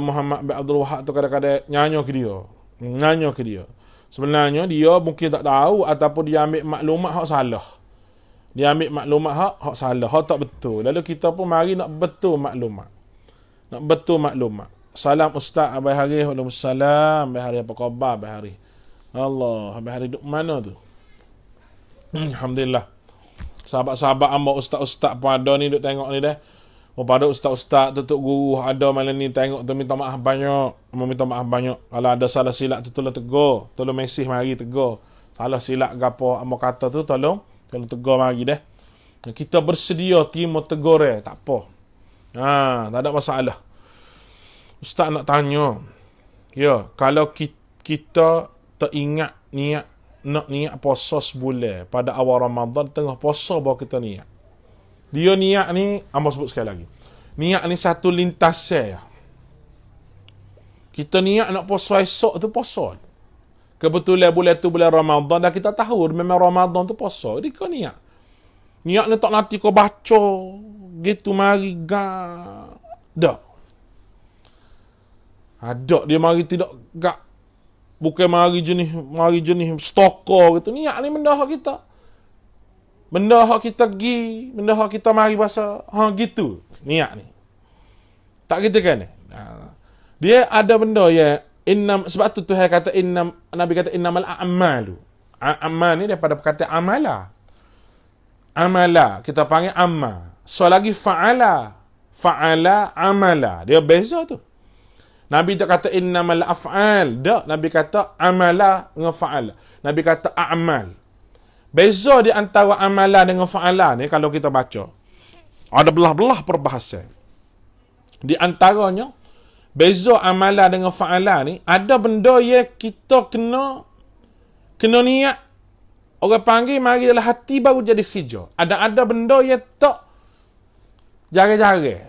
Muhammad bin Abdul Wahab tu kadang-kadang nyanyo ke dia. Sebenarnya dia mungkin tak tahu ataupun dia ambil maklumat hak salah. Dia ambil maklumat hak salah, hak tak betul. Lalu kita pun mari nak betul maklumat. Salam ustaz Abai Hari, waalaikumsalam. Abai Hari apa khabar Abai Hari? Allah, Abai Hari duduk mana tu? Alhamdulillah. Sahabat-sahabat hamba ustaz-ustaz pun ada ni duk tengok ni dah. Pada ustaz-ustaz tutup guru ada malam ni tengok tu minta maaf banyak. Kalau ada salah silap tu tolong tegur. Tolong mesej mari tegur. Salah silap gapo amo kata tu tolong tegur mari dah. Kita bersedia terima tegur tak apa. Tak ada masalah. Ustaz nak tanya. Ya, kalau kita teringat nak niat puasa sebulan pada awal Ramadan tengah puasa baru kita niat. Dia niat ni, amba sebut sekali lagi. Niat ni satu lintasan. Kita niat nak puasa esok tu puasa. Kebetulan bulan tu bulan Ramadan dan kita tahu memang Ramadan tu puasa. Jadi kau niat. Niat ni tak nanti kau baca gitu mari dak. Ada dia mari tidak gak. Bukan mari jenis stalker gitu. Niat ni benda hak kita. Benda hak kita pergi, benda hak kita mari bahasa, gitu. Niat ni. Tak gitu kan? Dia ada benda ya, sebab tu Tuhan kata Nabi kata innamal a'malu. Amal ni daripada perkataan amala. Amala, kita panggil amma. So lagi fa'ala amala. Dia beza tu. Nabi tak kata innamal af'al. Tak, Nabi kata amala dengan fa'ala. Nabi kata a'mal. Beza di antara amalan dengan fa'ala ni kalau kita baca. Ada belah-belah perbahasan. Di antaranya, beza amalan dengan fa'ala ni, ada benda yang kita kena niat. Orang panggil mari dalam hati baru jadi hijau. Ada benda yang tak jarang-jarang.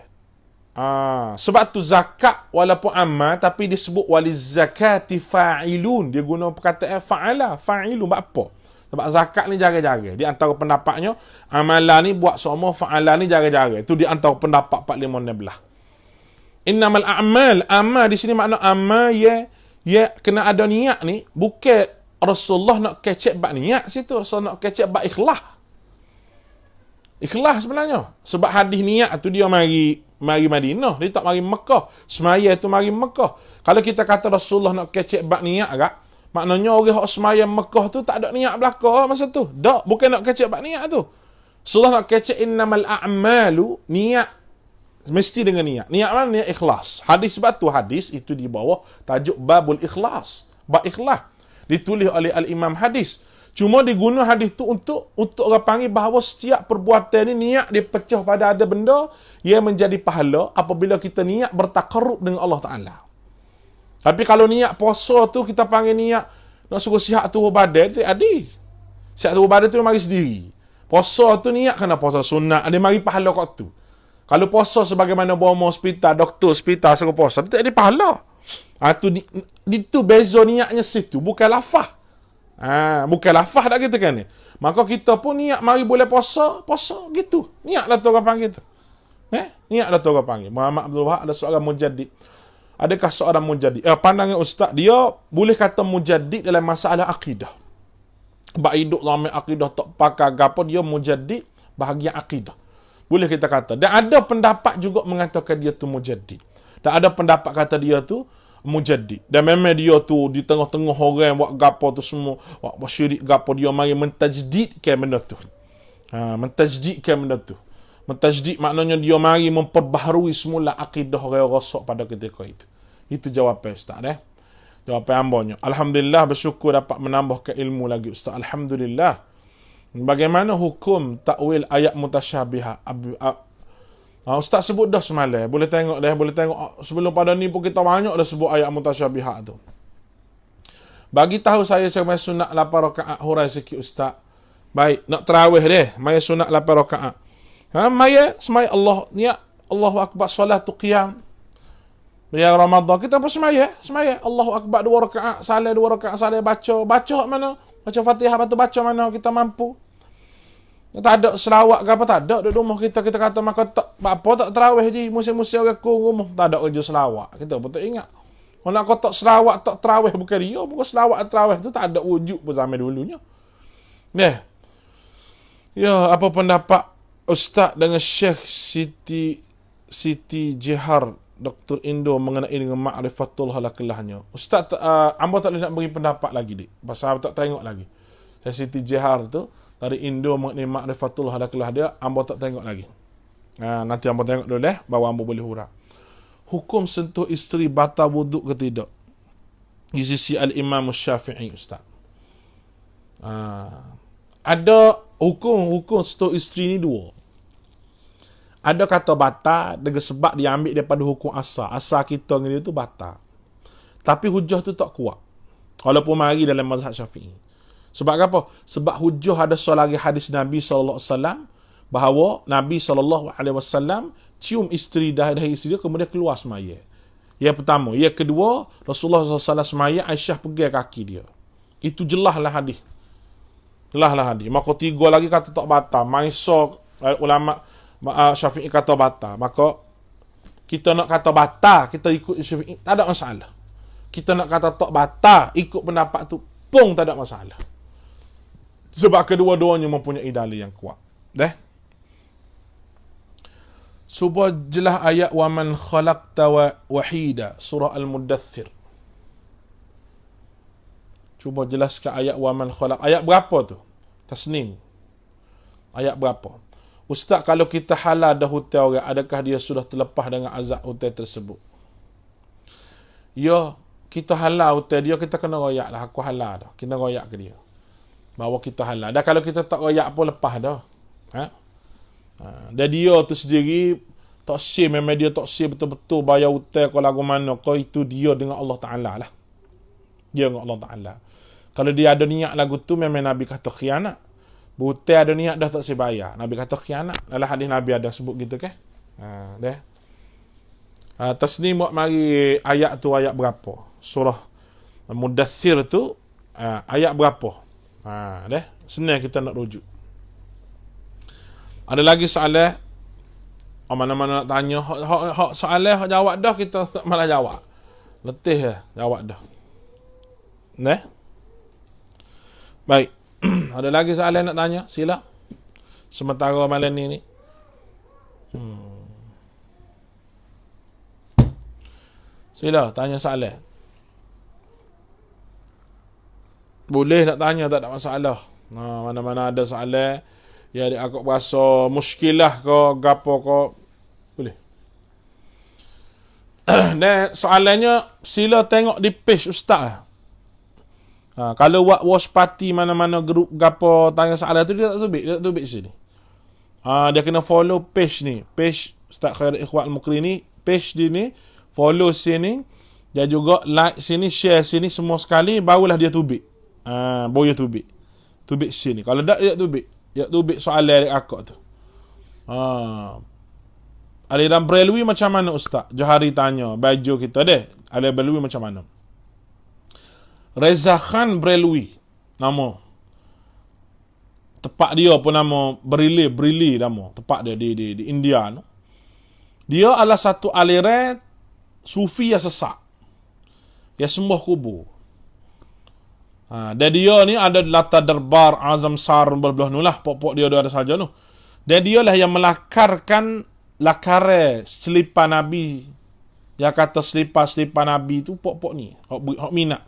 Sebab tu zakat walaupun amal tapi disebut waliz zakati fa'ilun. Dia guna perkataan fa'ala, fa'ilun. Buat apa? Sebab zakat ni jaga-jaga. Di antara pendapatnya, amalan ni buat semua, fa'ala ni jaga-jaga. Itu di antara pendapat 45 Innamal a'mal. Amal di sini makna amal ya kena ada niat ni. Bukan Rasulullah nak kecek bab niat situ. Rasulullah nak kecek bab ikhlas. Ikhlas sebenarnya. Sebab hadis niat tu dia mari Madinah. Dia tak mari Mekah. Semaya tu mari Mekah. Kalau kita kata Rasulullah nak kecek bab niat agak, maknanya orang yang semaya Mekah tu tak ada niat belaka masa tu. Tak. Bukan nak kecek bab niat tu. Rasulullah nak kecek innamal a'malu. Niat. Mesti dengan niat. Niat mana? Niat ikhlas. Hadis sebab tu hadis itu di bawah tajuk babul ikhlas. Bab ikhlas. Ditulis oleh al-Imam hadis. Cuma diguna hadis tu untuk orang panggil bahawa setiap perbuatan ni niat dia pecah pada ada benda ia menjadi pahala apabila kita niat bertakarrub dengan Allah Ta'ala. Tapi kalau niat puasa tu kita panggil niat nak suruh sihat tubuh badan tu adi. Sihat tubuh badan tu mari sendiri. Puasa tu niat kena puasa sunat, dia mari pahala kat tu. Kalau puasa sebagaimana bomo hospital, doktor hospital suruh puasa, tu tak ada pahala. Itu beza niatnya situ, bukan lafaz. Bukan lafaz dah kita kan ni. Maka kita pun niat mari boleh puasa gitu. Niatlah tu orang panggil tu. Niatlah tu orang panggil. Muhammad Abdul Wahab ada seorang mujaddid. Adakah seorang mujaddid? Pandangan ustaz dia boleh kata mujaddid dalam masalah akidah. Bab hidup zaman akidah tak pakai gapo dia mujaddid bahagian akidah. Boleh kita kata. Dan ada pendapat juga mengatakan dia tu mujaddid. Dan ada pendapat kata dia tu mujaddid. Dan memang dia tu di tengah-tengah orang buat gapo tu semua, buat syirik gapo dia mari mentajdidkan benda tu. Mentajdidkan benda tu. Mentajdid maknanya dia mari memperbaharui semula akidah orang rosak pada ketika itu. Itu jawapan ustaz Jawapan hambanya. Alhamdulillah, bersyukur dapat menambahkan ilmu lagi ustaz. Alhamdulillah. Bagaimana hukum takwil ayat mutasyabihat? Ustaz sebut dah semalam. Boleh tengok. Sebelum pada ni pun kita banyak dah sebut ayat mutasyabihat tu. Bagi tahu saya semai sunat 8 rakaat hurai sikit ustaz. Baik, nak tarawih deh. Mai sunat 8 rakaat. Mai semai Allah niat Allahu akbar solatu qiyam. Ya Ramadan kita pun semaya. Allahu akbar 2 rakaat, salat 2 rakaat, salat baca mana? Baca Fatihah baca mana kita mampu. Tak ada selawat ke apa, tak ada. Di rumah kita kata maka tak apa tak tarawih je musim-musim orang ku rumah tak ada kerja selawat. Kita pun tak ingat. Kalau nak kata selawat tak tarawih bukan dia, bukan selawat tarawih tu tak ada wujud pun zaman dulunya. Ya, apa pendapat Ustaz dengan Syekh Siti Jihar Dr. Indo mengenai dengan ma'rifatul halakalahnya? Ustaz hamba tak boleh nak beri pendapat lagi dik. Pasal tak tengok lagi. Syekh Siti Jihar tu dari Indo mengenai ma'rifatul halakalah dia, hamba tak tengok lagi. Nanti hamba tengok dulu baru hamba boleh hurah. Hukum sentuh isteri batal wuduk ke tidak? Di sisi al-Imam Syafi'i ustaz. Ada hukum sentuh isteri ni dua. Ada kata batal dengan sebab dia ambil daripada hukum asal. Asal kita dengan dia tu batal. Tapi hujah tu tak kuat. Walaupun mari dalam mazhab Syafi'i. Sebab apa? Sebab hujah ada seorang hadis Nabi SAW bahawa Nabi SAW cium isteri dari isteri dia kemudian keluar semaya. Yang pertama. Yang kedua, Rasulullah SAW semaya, Aisyah pegang kaki dia. Itu jelaslah hadis. Maka 3 lagi kata tak batal. Maisha ulama Syafi'i kata batal. Maka kita nak kata batal, kita ikut Syafi'i, tak ada masalah. Kita nak kata tak batal, ikut pendapat tu pun tak ada masalah. Sebab kedua-duanya mempunyai dalil yang kuat. Sebuah jelas ayat wa man khalaqta wahida, surah Al-Muddathir. Cuba jelaskan ayat wa man khalaq. Ayat berapa tu? Tasnim. Ayat berapa? Ustaz, kalau kita halal dah hutang orang, adakah dia sudah terlepas dengan azab hutang tersebut? Ya, kita halal hutang dia, kita kena royak lah. Aku halal dah. Kita royak ke dia. Bahawa kita halal. Dan kalau kita tak royak pun lepas dah. Dan dia tu sendiri tak sih, memang dia tak sih betul-betul bayar hutang ke lagu mana. Kau itu dia dengan Allah Ta'ala lah. Dia dengan Allah Ta'ala. Kalau dia ada niat lagu tu, memang Nabi kata khianat. Hutang ada niat dah tak sih bayar. Nabi kata khianat. Dalam hadis Nabi ada sebut gitu kan. Tasnim buat mari ayat tu ayat berapa? Surah Mudaththir tu ayat berapa? Deh, senang kita nak rujuk. Ada lagi soalan? Mana-mana nak tanya, hak soalan hak jawab dah, kita tak malah jawab. Letih jawab dah. Neh. Baik. Ada lagi soalan nak tanya? Sila. Sementara malam ni. Sila tanya soalan. Boleh nak tanya, tak ada masalah. Mana-mana ada soalan yang aku rasa muskilah ke gapo ke, boleh. Dan soalannya sila tengok di page ustaz. Kalau buat watch party mana-mana grup gapo tanya soalan tu, dia tak tubik sini. Dia kena follow page ni, page Ustaz Khairul Ikhwan Al-Mukri ni, page dia ni, follow sini, dia juga like sini, share sini semua sekali, barulah dia tubik. Boleh tubik sini. Kalau tak, dia tubik soalan dari akak tu. Aliran Brelwi macam mana Ustaz? Johari tanya, baju kita deh, aliran Brelwi macam mana? Reza Khan Brelwi nama. Tepat dia pun nama Brili nama. Tepat dia di India no. Dia adalah satu aliran sufi yang sesat. Yang sembah kubur. Dan dia ni ada latar darbar Azam Sar berbelah nulah, pokok dia ada saja tu. Dan dia lah yang melakarkan lakare selipan Nabi. Yang kata selipan Nabi tu pokok ni, hok minat.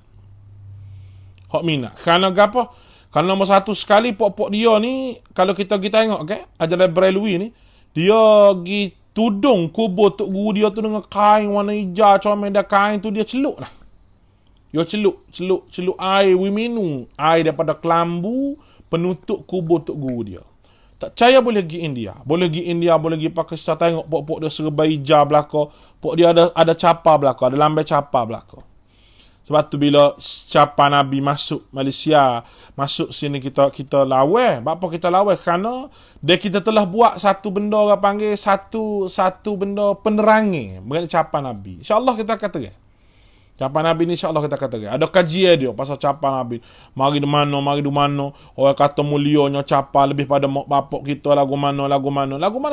Kerana apa? Kerana nombor satu sekali pokok dia ni, kalau kita tengok ajaran Brelwi ni, dia pergi tudung kubur tok guru dia tu dengan kain warna hijau, comel dah kain tu dia celuk lah. Dia celuk air minum, air daripada kelambu penutup kubur tok guru dia. Tak percaya boleh pergi India, boleh pergi Pakistan, tengok pokok dia serba hijau belaka, pokok dia ada capa belaka, ada lambai capa belaka. Sebab tu bila capa Nabi masuk Malaysia, masuk sini kita lawan. Apa kita lawan? Kerana dia kita telah buat satu benda orang panggil satu benda penerangi mengenai capa Nabi. InsyaAllah kita kata capa Nabi ni insyaAllah kita kata ada kajian dia pasal capa Nabi. Mari di mana. Orang kata mulianya capa lebih pada mak bapak kita lagu mana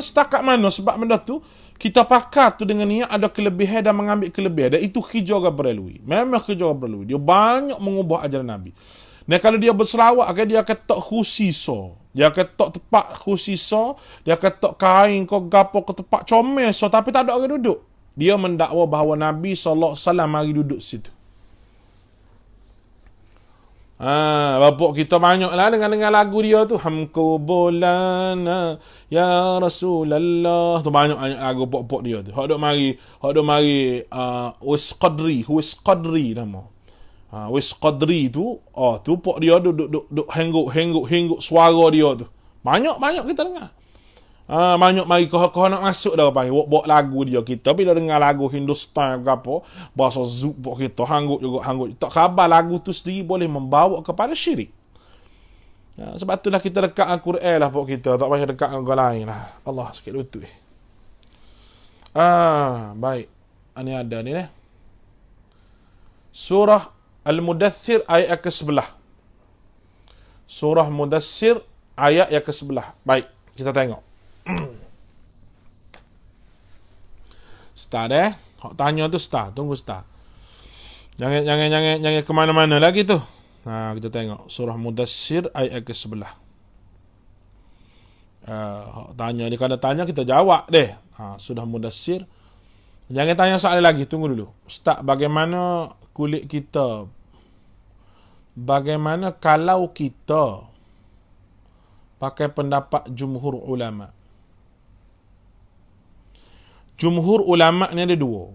setakat mana. Sebab benda tu kita pakat tu dengan niat ada kelebihan dan mengambil kelebihan. Dan itu hijau Brelwi. Memang hijau Brelwi. Dia banyak mengubah ajaran Nabi. Dan kalau dia berselawat, dia akan tok khusiso. Dia akan tok tepat khusiso. Dia akan tok kain ke gapo ke tempat comel so. Tapi tak ada orang duduk. Dia mendakwa bahawa Nabi SAW mari duduk situ. Bapak kita banyak lah dengan lagu dia tu. Hamku bolana ya Rasulullah. Tu banyak lagu pok-pok dia tu. Hak dok mari Wis Qadri nama. Wis Qadri tu, tu pok dia duk hengguk suara dia tu. Banyak kita dengar. Banyak mari kau nak masuk dah panggil buat lagu dia. Kita bila dengar lagu Hindustan ke apa, bahasa zouk pok kita hanggut. Tak khabar lagu tu sendiri boleh membawa kepada syirik. Sebab itulah kita dekat Al-Quran lah pok kita, tak payah dekat dengan orang lain lah. Allah sikit lutut. Baik. Ini ada ni Surah Al-Mudaththir ayat ke-11. Surah Mudaththir ayat yang ke-11. Baik, kita tengok. Start Hak tanya tu start. Tunggu start. Jangan ke mana-mana lagi tu. Kita tengok surah Mudaththir ayat ke-11. Hak tanya dia kena tanya kita jawab deh. Surah Mudaththir. Jangan tanya soalan lagi, tunggu dulu. Ustaz, bagaimana kulit kita? Bagaimana kalau kita pakai pendapat jumhur ulama? Jumhur ulama ni ada dua.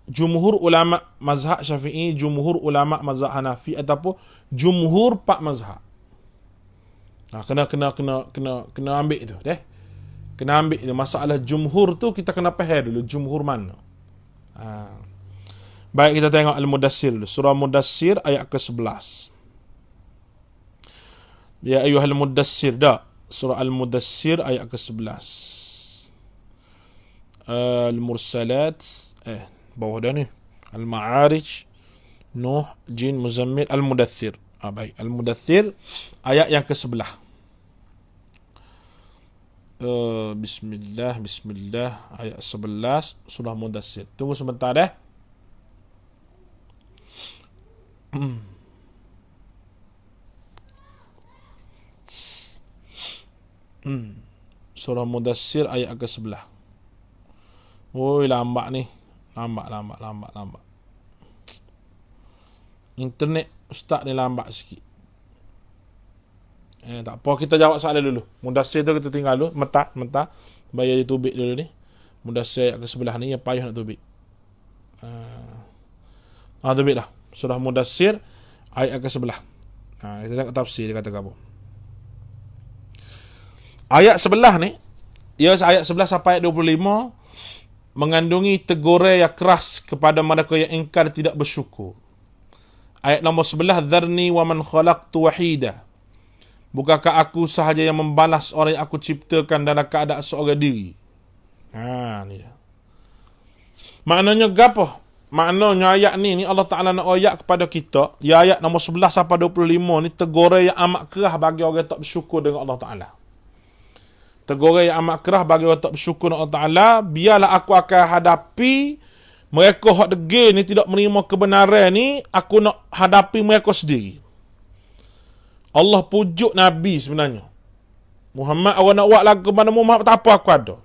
Jumhur ulama mazhab Syafi'i, jumhur ulama mazhab Hanafi ataupun jumhur pak mazhab. Kena ambil tu deh. Kena ambil tu masalah jumhur tu, kita kena faham dulu jumhur mana. Baik, kita tengok Al-Mudaththir dulu. Surah Mudaththir ayat ke-11. Ya ayyuhal mudaththir dah. Surah Al-Mudaththir ayat ke-11. Al-Mursalat, bawah dah ni, Al-Ma'arij, Nuh, Jin, Muzammil, Al-Mudaththir. Baik, Al-Mudaththir ayat yang ke-11. Bismillah, ayat 11 surah Mudaththir. Tunggu sebentar dah. Surah Mudaththir ayat ke-11. Woi, lambat ni. Lambat. Internet ustaz ni lambat sikit. Tak apa, kita jawab soalan dulu. Mudaththir tu kita tinggal dulu. Mentah. Bayar dia tubik dulu ni. Mudaththir ayat ke-11 ni yang payah nak tubik. Tubik dah. Surah Mudaththir ayat ke-11. Kita tengok tafsir dia kata apa. Ayat 11 ni, ayat 11 sampai ayat 25 mengandungi teguran yang keras kepada mereka yang ingkar tidak bersyukur. Ayat nombor 11, Dharni wa man khalaqtu wahida. Bukankah aku sahaja yang membalas orang yang aku ciptakan dalam keadaan seorang diri. Ni dia. Maknanya gapo? Maknanya ayat ni Allah Ta'ala nak ayat kepada kita. Ya, ayat nombor 11 sampai 25 ni teguran yang amat keras bagi orang yang tak bersyukur dengan Allah Ta'ala. Teguran yang amat keras bagi orang tak bersyukur dengan Allah Ta'ala. Biarlah aku akan hadapi mereka hak degil ni tidak menerima kebenaran ni. Aku nak hadapi mereka sendiri. Allah pujuk Nabi sebenarnya. Muhammad, awak nak buat lagu mana Muhammad, tak apa, aku ada.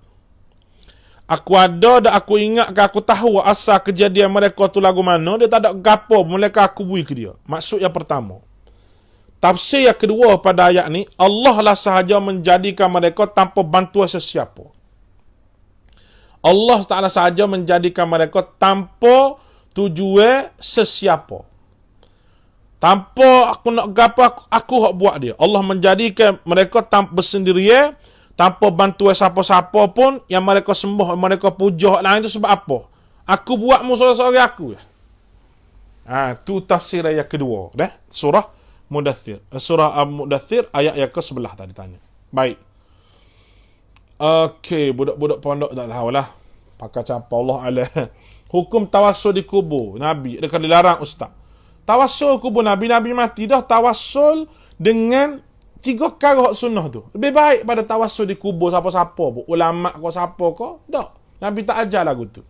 Aku ada dan aku ingatkan, aku tahu asal kejadian mereka tu lagu mana. Dia tak ada gapo, mereka aku bui ke dia. Maksud yang pertama. Tafsir yang kedua pada ayat ni, Allah lah sahaja menjadikan mereka tanpa bantuan sesiapa. Allah Ta'ala sahaja menjadikan mereka tanpa tujuan sesiapa. Tanpa aku nak gapo, aku hak buat dia. Allah menjadikan mereka tanpa bersendirian, tanpa bantuan siapa-siapa pun, yang mereka sembah, mereka puja lain tu sebab apa? Aku buat musuh-musuh aku. Tu tafsir ayat kedua. Surah Mudaththir. Surah Al-Mudaththir ayat yang ke-11 tadi tanya. Baik. Okey, budak-budak pondok tak tahulah. Pakai capa Allah alah. Hukum tawassul di kubur Nabi. Dia kena dilarang ustaz. Tawassul kubur Nabi mati dah tawassul dengan 3 perkara hak sunnah tu. Lebih baik pada tawassul di kubur siapa-siapa pun. Ulama kau siapa kau. Tak. Nabi tak ajar lagu tu.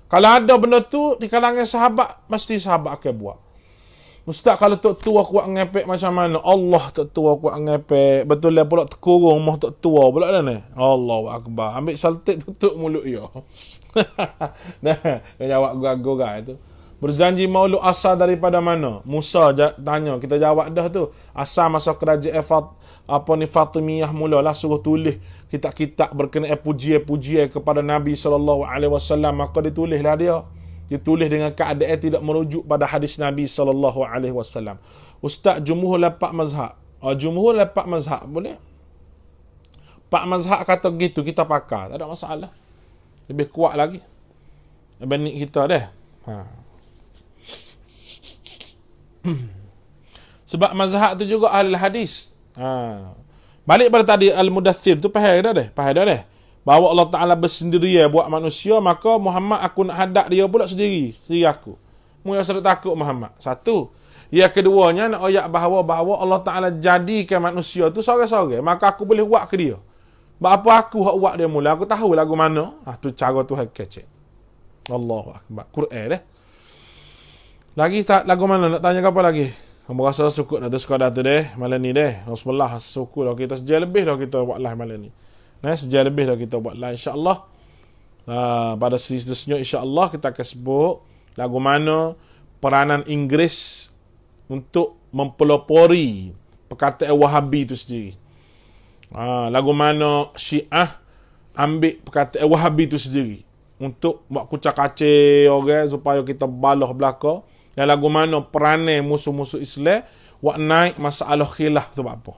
Kalau ada benda tu di kalangan sahabat, mesti sahabat akan buat. Ustaz, kalau tok tua kuat ngepek macam mana? Allah tok tua kuat ngepek. Betul lah pula terkurung moh tok tua pula dah ni. Allahu akbar. Ambil saltik tutup mulut dia. Nah, dia jawab gua-gua itu. Berjanji maulud asal daripada mana? Musa tanya, kita jawab dah tu. Asal masa kerajaan Fatimiyah mulalah suruh tulis kitab-kitab berkenaan pujian-pujian kepada Nabi SAW. Maka ditulislah dia. Ditulis dengan keadaan tidak merujuk pada hadis Nabi SAW. Ustaz, jumhur lapak mazhab. Jumhur lapak mazhab boleh? Pak mazhab kata gitu, kita pakar. Tak ada masalah. Lebih kuat lagi benik kita dah. Sebab mazhab tu juga ahli hadis. Balik pada tadi Al-Mudaththir tu faham dah. Bahawa Allah Ta'ala bersendirian buat manusia, maka Muhammad aku nak hadap dia pula sendiri aku. Mu yang sedang takut Muhammad. Satu. Yang keduanya nak ayat bahawa Allah Ta'ala jadikan manusia tu seorang-seorang, maka aku boleh buat ke dia. Apa aku hak buat dia mula, aku tahu lagu mana. Tu cara Tuhan kecek. Allahu akbar. Quran Lagi tak lagu mana nak tanya apa lagi? Kamu rasa cukup dah tu sekadar tu malam ni Bismillah, syukur dah kita sejam lebih dah kita buat live malam ni. Sejam lebih dah kita buat live insya-Allah. Pada sesi seterusnya insya-Allah kita akan sebut lagu mana peranan Inggeris untuk mempelopori perkataan Wahabi itu sendiri. Lagu mana Syiah ambil perkataan Wahabi itu sendiri untuk buat kucak-kacir orang supaya kita balah belaka. Dan lagu mana peranan musuh-musuh Islam buat naik masalah khilaf tu apa.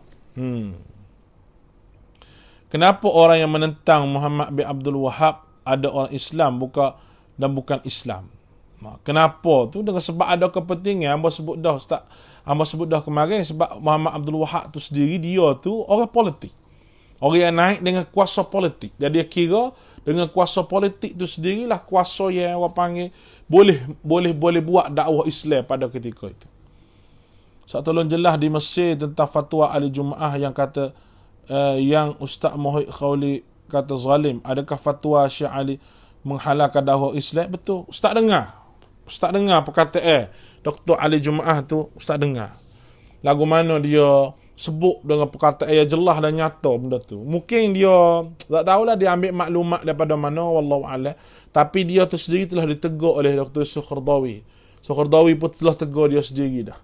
Kenapa orang yang menentang Muhammad bin Abdul Wahab ada orang Islam bukan Islam? Kenapa tu? Dengan sebab ada kepentingan. Hamba sebut dah kemarin, sebab Muhammad Abdul Wahab tu sendiri, dia tu orang politik. Orang yang naik dengan kuasa politik. Jadi dia kira Dengan kuasa politik tu sendirilah kuasa yang orang panggil boleh buat dakwah Islam pada ketika itu. Tolong jelas di Mesir tentang fatwa ahli Jumaah yang kata yang Ustaz Muhammad Khawli kata zalim. Adakah fatwa Syekh Ali menghalalkan dakwah Islam? Betul. Ustaz dengar perkataan Dr. Ali Jumaah tu, Ustaz dengar. Lagu mana dia sebut dengan perkataan yang jelas dan nyata benda tu. Mungkin dia tak tahulah dia ambil maklumat daripada mana, wallahu a'lam. Tapi dia tu sendiri telah ditegur oleh Dr. Yusuf Qaradawi. So Qaradawi pun telah tegur dia sendiri dah.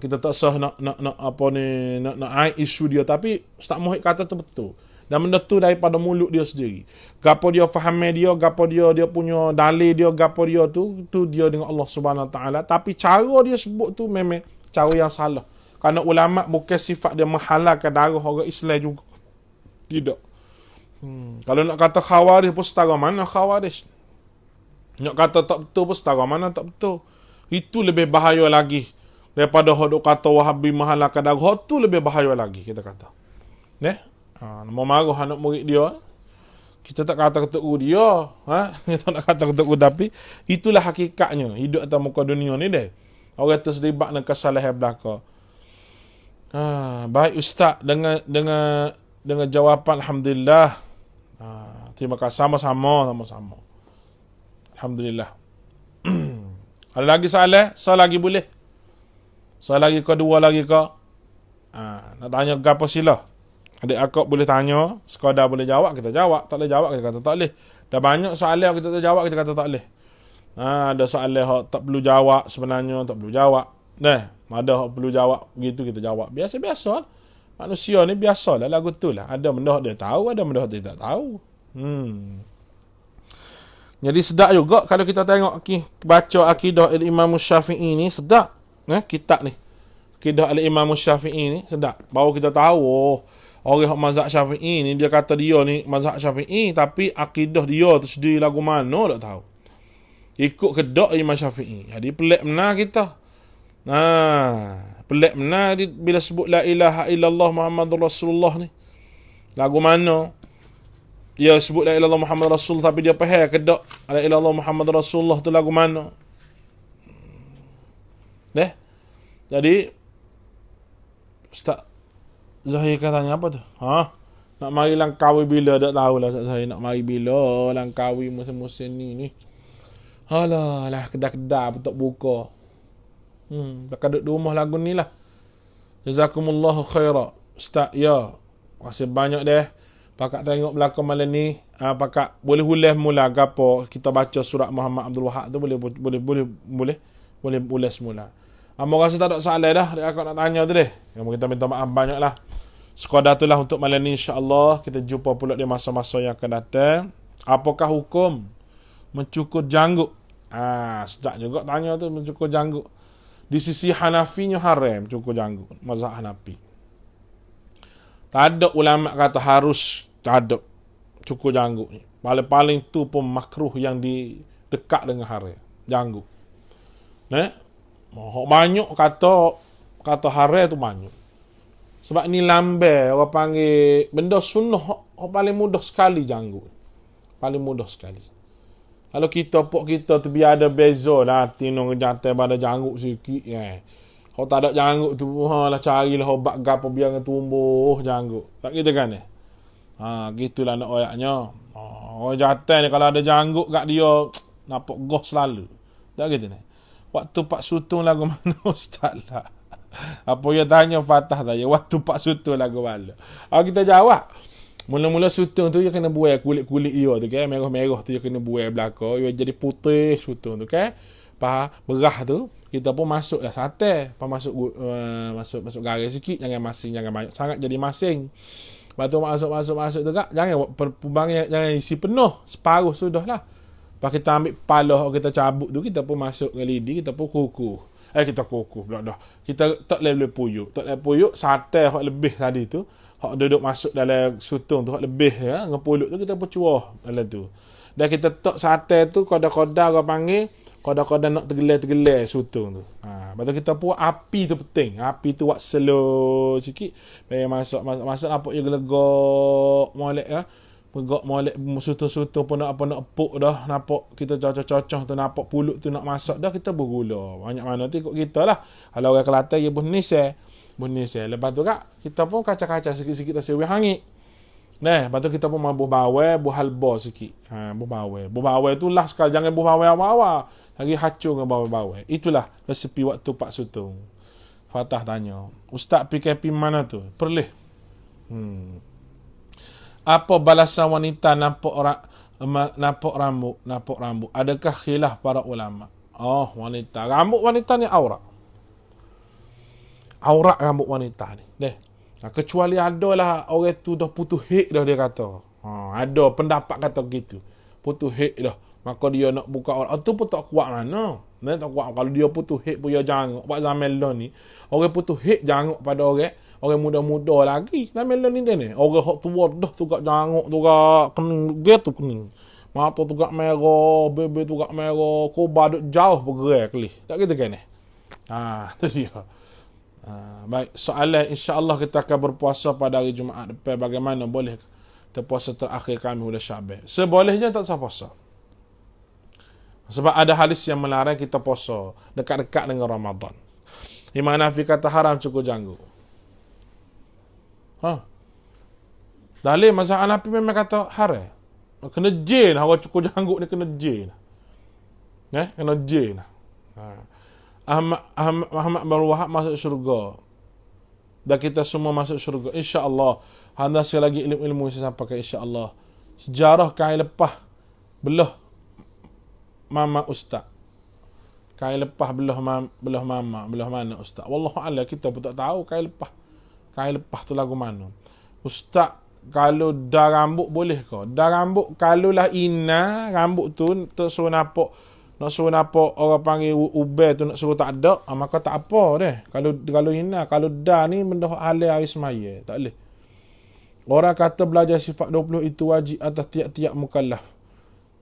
Kita tak sah nak naik isu dia, tapi Ustaz Muhid kata tu betul. Dan benda tu daripada mulut dia sendiri. Gapo dia faham dia, gapo dia punya dalil dia, gapo dia tu dia dengan Allah Subhanahu Wa Taala. Tapi cara dia sebut tu memang cara yang salah. Kerana ulama bukan sifat dia menghalalkan darah orang Islam juga. Tidak. Kalau nak kata khawarij pun setara mana khawarij. Nak kata tak betul pun setara mana tak betul. Itu lebih bahaya lagi daripada hodok kata Wahabi menghalalkan darah. Tu lebih bahaya lagi kita kata. Nama marah anak murid dia. Kita tak kata ketuk dia. Kita nak kata ketuk tapi itulah hakikatnya. Hidup atas muka dunia ni deh. Orang terlibat dengan kesalahan belaka. Baik Ustaz, dengan jawapan alhamdulillah. Terima kasih sama-sama. Alhamdulillah. Ada lagi soalan? Soal lagi boleh? Soal lagi ke dua lagi ke? Nak tanya ke apa sila? Adik akak boleh tanya, sekadar boleh jawab kita jawab, tak boleh jawab kita kata tak boleh. Dah banyak soalan kita tak jawab kita kata tak boleh. Ada soalan yang tak perlu jawab sebenarnya tak perlu jawab. Ada yang perlu jawab begitu kita jawab. Biasa-biasa. Manusia ni biasalah lagu tu lah. Ada benda dia tahu, ada benda dia tak tahu. Jadi sedap juga kalau kita tengok baca akidah Imam Syafi'i ni sedap. Kitab ni. Akidah Imam Syafi'i ni sedap. Baru kita tahu orang mazhab Syafi'i ni dia kata dia ni mazhab Syafi'i tapi akidah dia tu sendiri lagu mana tak tahu. Ikut kedak Imam Syafi'i. Jadi pelik benar kita. Pelik benar bila sebut la ilaha illallah Muhammadur Rasulullah ni. Lagu mana? Dia sebut la ilaha illallah Muhammadur Rasulullah tapi dia faham kedak la ilaha illallah Muhammadur Rasulullah tu lagu mana? Jadi Ustaz Zahir katanya apa tu? Nak mari langkawi bila tak tahulah Ustaz Zahir nak mari bila langkawi musim-musim ni. Alah kedai-kedai pun tak buka. Pakai duduk di rumah lagu ni lah. Jazakumullahu khaira. Ustaz, ya. Masih banyak deh. Pakak tengok belakang malam ni. Pakak boleh ulas mula gapo kita baca surat Muhammad Abdul Wahab tu boleh ulas mula. Amo rasa tak ada soalan dah. Aku nak tanya tu deh. Kita minta maaf banyak lah. Sekadar tu lah untuk malam ni insya-Allah. Kita jumpa pula di masa-masa yang akan datang. Apakah hukum mencukur janggut? Sedap juga tanya tu mencukur janggut. Di sisi Hanafinya haram cukur janggut. Mazhab Hanafi. Tak ada ulama kata harus tak ada cukur janggut ni. Paling-paling tu pun makruh yang dekat dengan haram. Janggut. Banyak kata haram tu banyak. Sebab ni lambai orang panggil benda sunnah paling mudah sekali janggut. Paling mudah sekali. Kalau kita tu biar ada beza lah. Tino jantai pada janggut sikit. Kalau tak ada janggut tu, lah carilah obat gapo biar tumbuh janggut. Tak gitu kan? Gitulah nak oyaknya. Orang jantai ni kalau ada janggut kat dia, nampak goh selalu. Tak gitu ni. Waktu Pak Sutong lagu mana Ustaz lah? Apa dia tanya Fatah tanya. Waktu Pak Sutong lagu mana? Kita jawab. Mula-mula sutong tu dia kena buai kulit-kulit dia tu kan. Merah-merah tu dia kena buai belakang. Dia jadi putih sutong tu kan. Berah tu kita pun masuklah sate. Masuk garis sikit. Jangan masing, jangan banyak sangat jadi masing. Lepas tu masuk tu kak. Jangan isi penuh. Separuh sudah lah. Lepas kita ambil palah kita cabut tu. Kita pun masuk ke lidi. Kita pun kukuh. Kita kukuh pula dah. Kita tak boleh puyuk. Tak boleh puyuk. Sate yang lebih tadi tu. Hak duduk masuk dalam sutong tu hak lebih ya, ngepulut tu kita percuah dalam tu. Dan kita tok sate tu koda-koda orang panggil, koda-koda nak tergelar-tergelar sutong tu. Lepas tu kita pun api tu penting. Api tu buat slow sikit. Supaya masuk nampak dia gelegak molek ya. Pegak molek sutu-sutu pun nak puk dah, nampak kita cocok-cocok tu, nampak pulut tu nak masak dah, kita bergula. Banyak mana tu ikut kita lah. Kalau orang Kelantan dia bunis lepas tu kak kita pun kacang-kacang sikit-sikit dah sewi hangit. Nah, lepas tu kita pun buh bawai, buh halba sikit. Buh bawai. Buh bawai tu lah sekali, jangan buh bawai awal-awal. Lagi hacung dengan bawai-bawai. Itulah resepi waktu Pak Sutong. Fatah tanya, Ustaz PKP mana tu? Perlih. Apa balasan wanita nampak rambut? Adakah khilaf para ulama? Oh, wanita. Rambut wanita ni aurat. Aurat rambut wanita ni. Kecuali adalah orang tu dah putus hik dah, dia kata. Ada pendapat kata gitu. Putus hik dah. Maka dia nak buka aurat. Itu pun tak kuat mana. Tak kuat. Kalau dia putus hik pun dia janguk. Pada zaman lah ni, orang putus hik janguk pada orang muda-muda lagi. Zaman lah ni dia ni. Orang hak tua dah tukak janguk, tukak kening. Gitu kening. Mata tukak merah, bebe tukak merah. Kobar duk jauh bergerak kelih. Tak gitu kan ni? Itu dia. Baik, soalan insya-Allah kita akan berpuasa pada hari Jumaat depan. Bagaimana boleh terpuasa terakhir kami bulan Syaban? Sebolehnya tak sah puasa. Sebab ada hadis yang melarang kita puasa dekat-dekat dengan Ramadan. Imam Hanafi kata haram cukup janggut. Dalil mazhab Hanafi memang kata haram. Kena jin, orang cukup janggut ni kena jin. Kena jin. Muhammad bin Wahab masuk syurga. Dan kita semua masuk syurga. InsyaAllah. Anda sekali lagi ilmu-ilmu saya sampaikan insyaAllah. Sejarah kain lepas belah mama ustaz. Kain lepas belah mama, belah mana ustaz. Wallahualam, kita pun tak tahu kain lepas. Kain lepas tu lagu mana. Ustaz, kalau dah rambut boleh ke? Dah rambut, kalau lah ina rambut tu tersuruh nampak. Nak suruh nampak orang panggil ubel tu nak suruh tak ada, maka tak apa deh. Kalau ina, kalau dah ni benda halal hari semaya, tak boleh. Orang kata belajar sifat 20 itu wajib atas tiap-tiap mukallaf.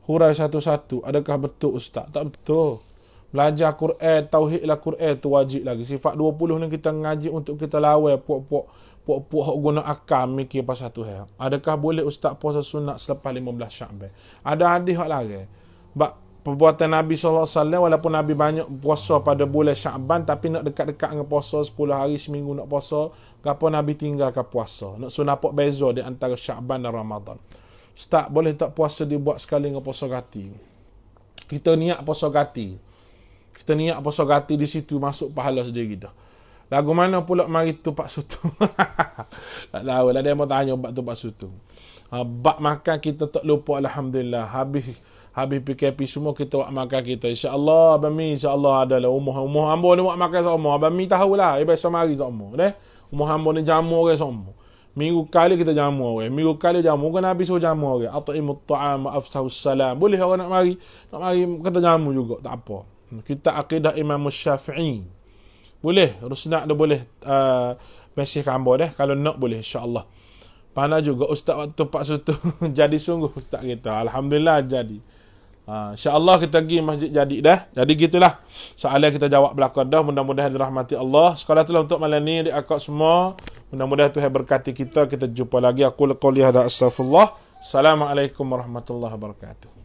Hurai satu-satu, adakah betul ustaz? Tak betul. Belajar Quran, tauhidlah Quran tu wajib lagi. Sifat 20 ni kita ngaji untuk kita lawan puak-puak guna akal mikir pasal tu hal. Adakah boleh ustaz puasa sunat selepas 15 Syaban? Ada hadis hak lagi. Perbuatan Nabi SAW, walaupun Nabi banyak puasa pada bulan Syaban, tapi nak dekat-dekat dengan puasa 10 hari seminggu nak puasa, kenapa Nabi tinggalkan puasa? Nak suruh nampak beza di antara Syaban dan Ramadan. Ustaz, boleh tak puasa dibuat sekali dengan puasa gati? Kita niat puasa gati. Di situ masuk pahala sendiri dah. Lagu mana pula mari tu Pak Sutong? Tak tahu lah, dia mau tanya bab tu Pak Sutong. Bab makan kita tak lupa, alhamdulillah. Habis PKP semua kita buat makan kita. InsyaAllah, Abang Mi, insyaAllah adalah umur hamba ni buat makan sama. Abang Mi tahulah, biasa mari sama. Umur hamba ni jamu orang sama. Minggu kali kita jamu orang. Minggu kali jamu. Kan Nabi suruh jamu orang. At'imut ta'am afsahus salam. Boleh orang nak mari kata jamu juga. Tak apa. Kita akidah Imam Syafi'i. Boleh. Rusnak dia boleh mesih hamba dah. Kalau nak boleh, insyaAllah. Pandai juga Ustaz waktu Pak Sutong jadi sungguh Ustaz kita. Alhamdulillah jadi. InsyaAllah kita pergi masjid jadi dah. Jadi gitulah soalan kita jawab belakang dah. Mudah-mudahan dirahmati Allah. Sekolah tu lah untuk malam ni di akak semua. Mudah-mudahan Tuhan berkati kita. Kita jumpa lagi. Aku qouli hadza astaghfirullah. Assalamualaikum warahmatullahi wabarakatuh.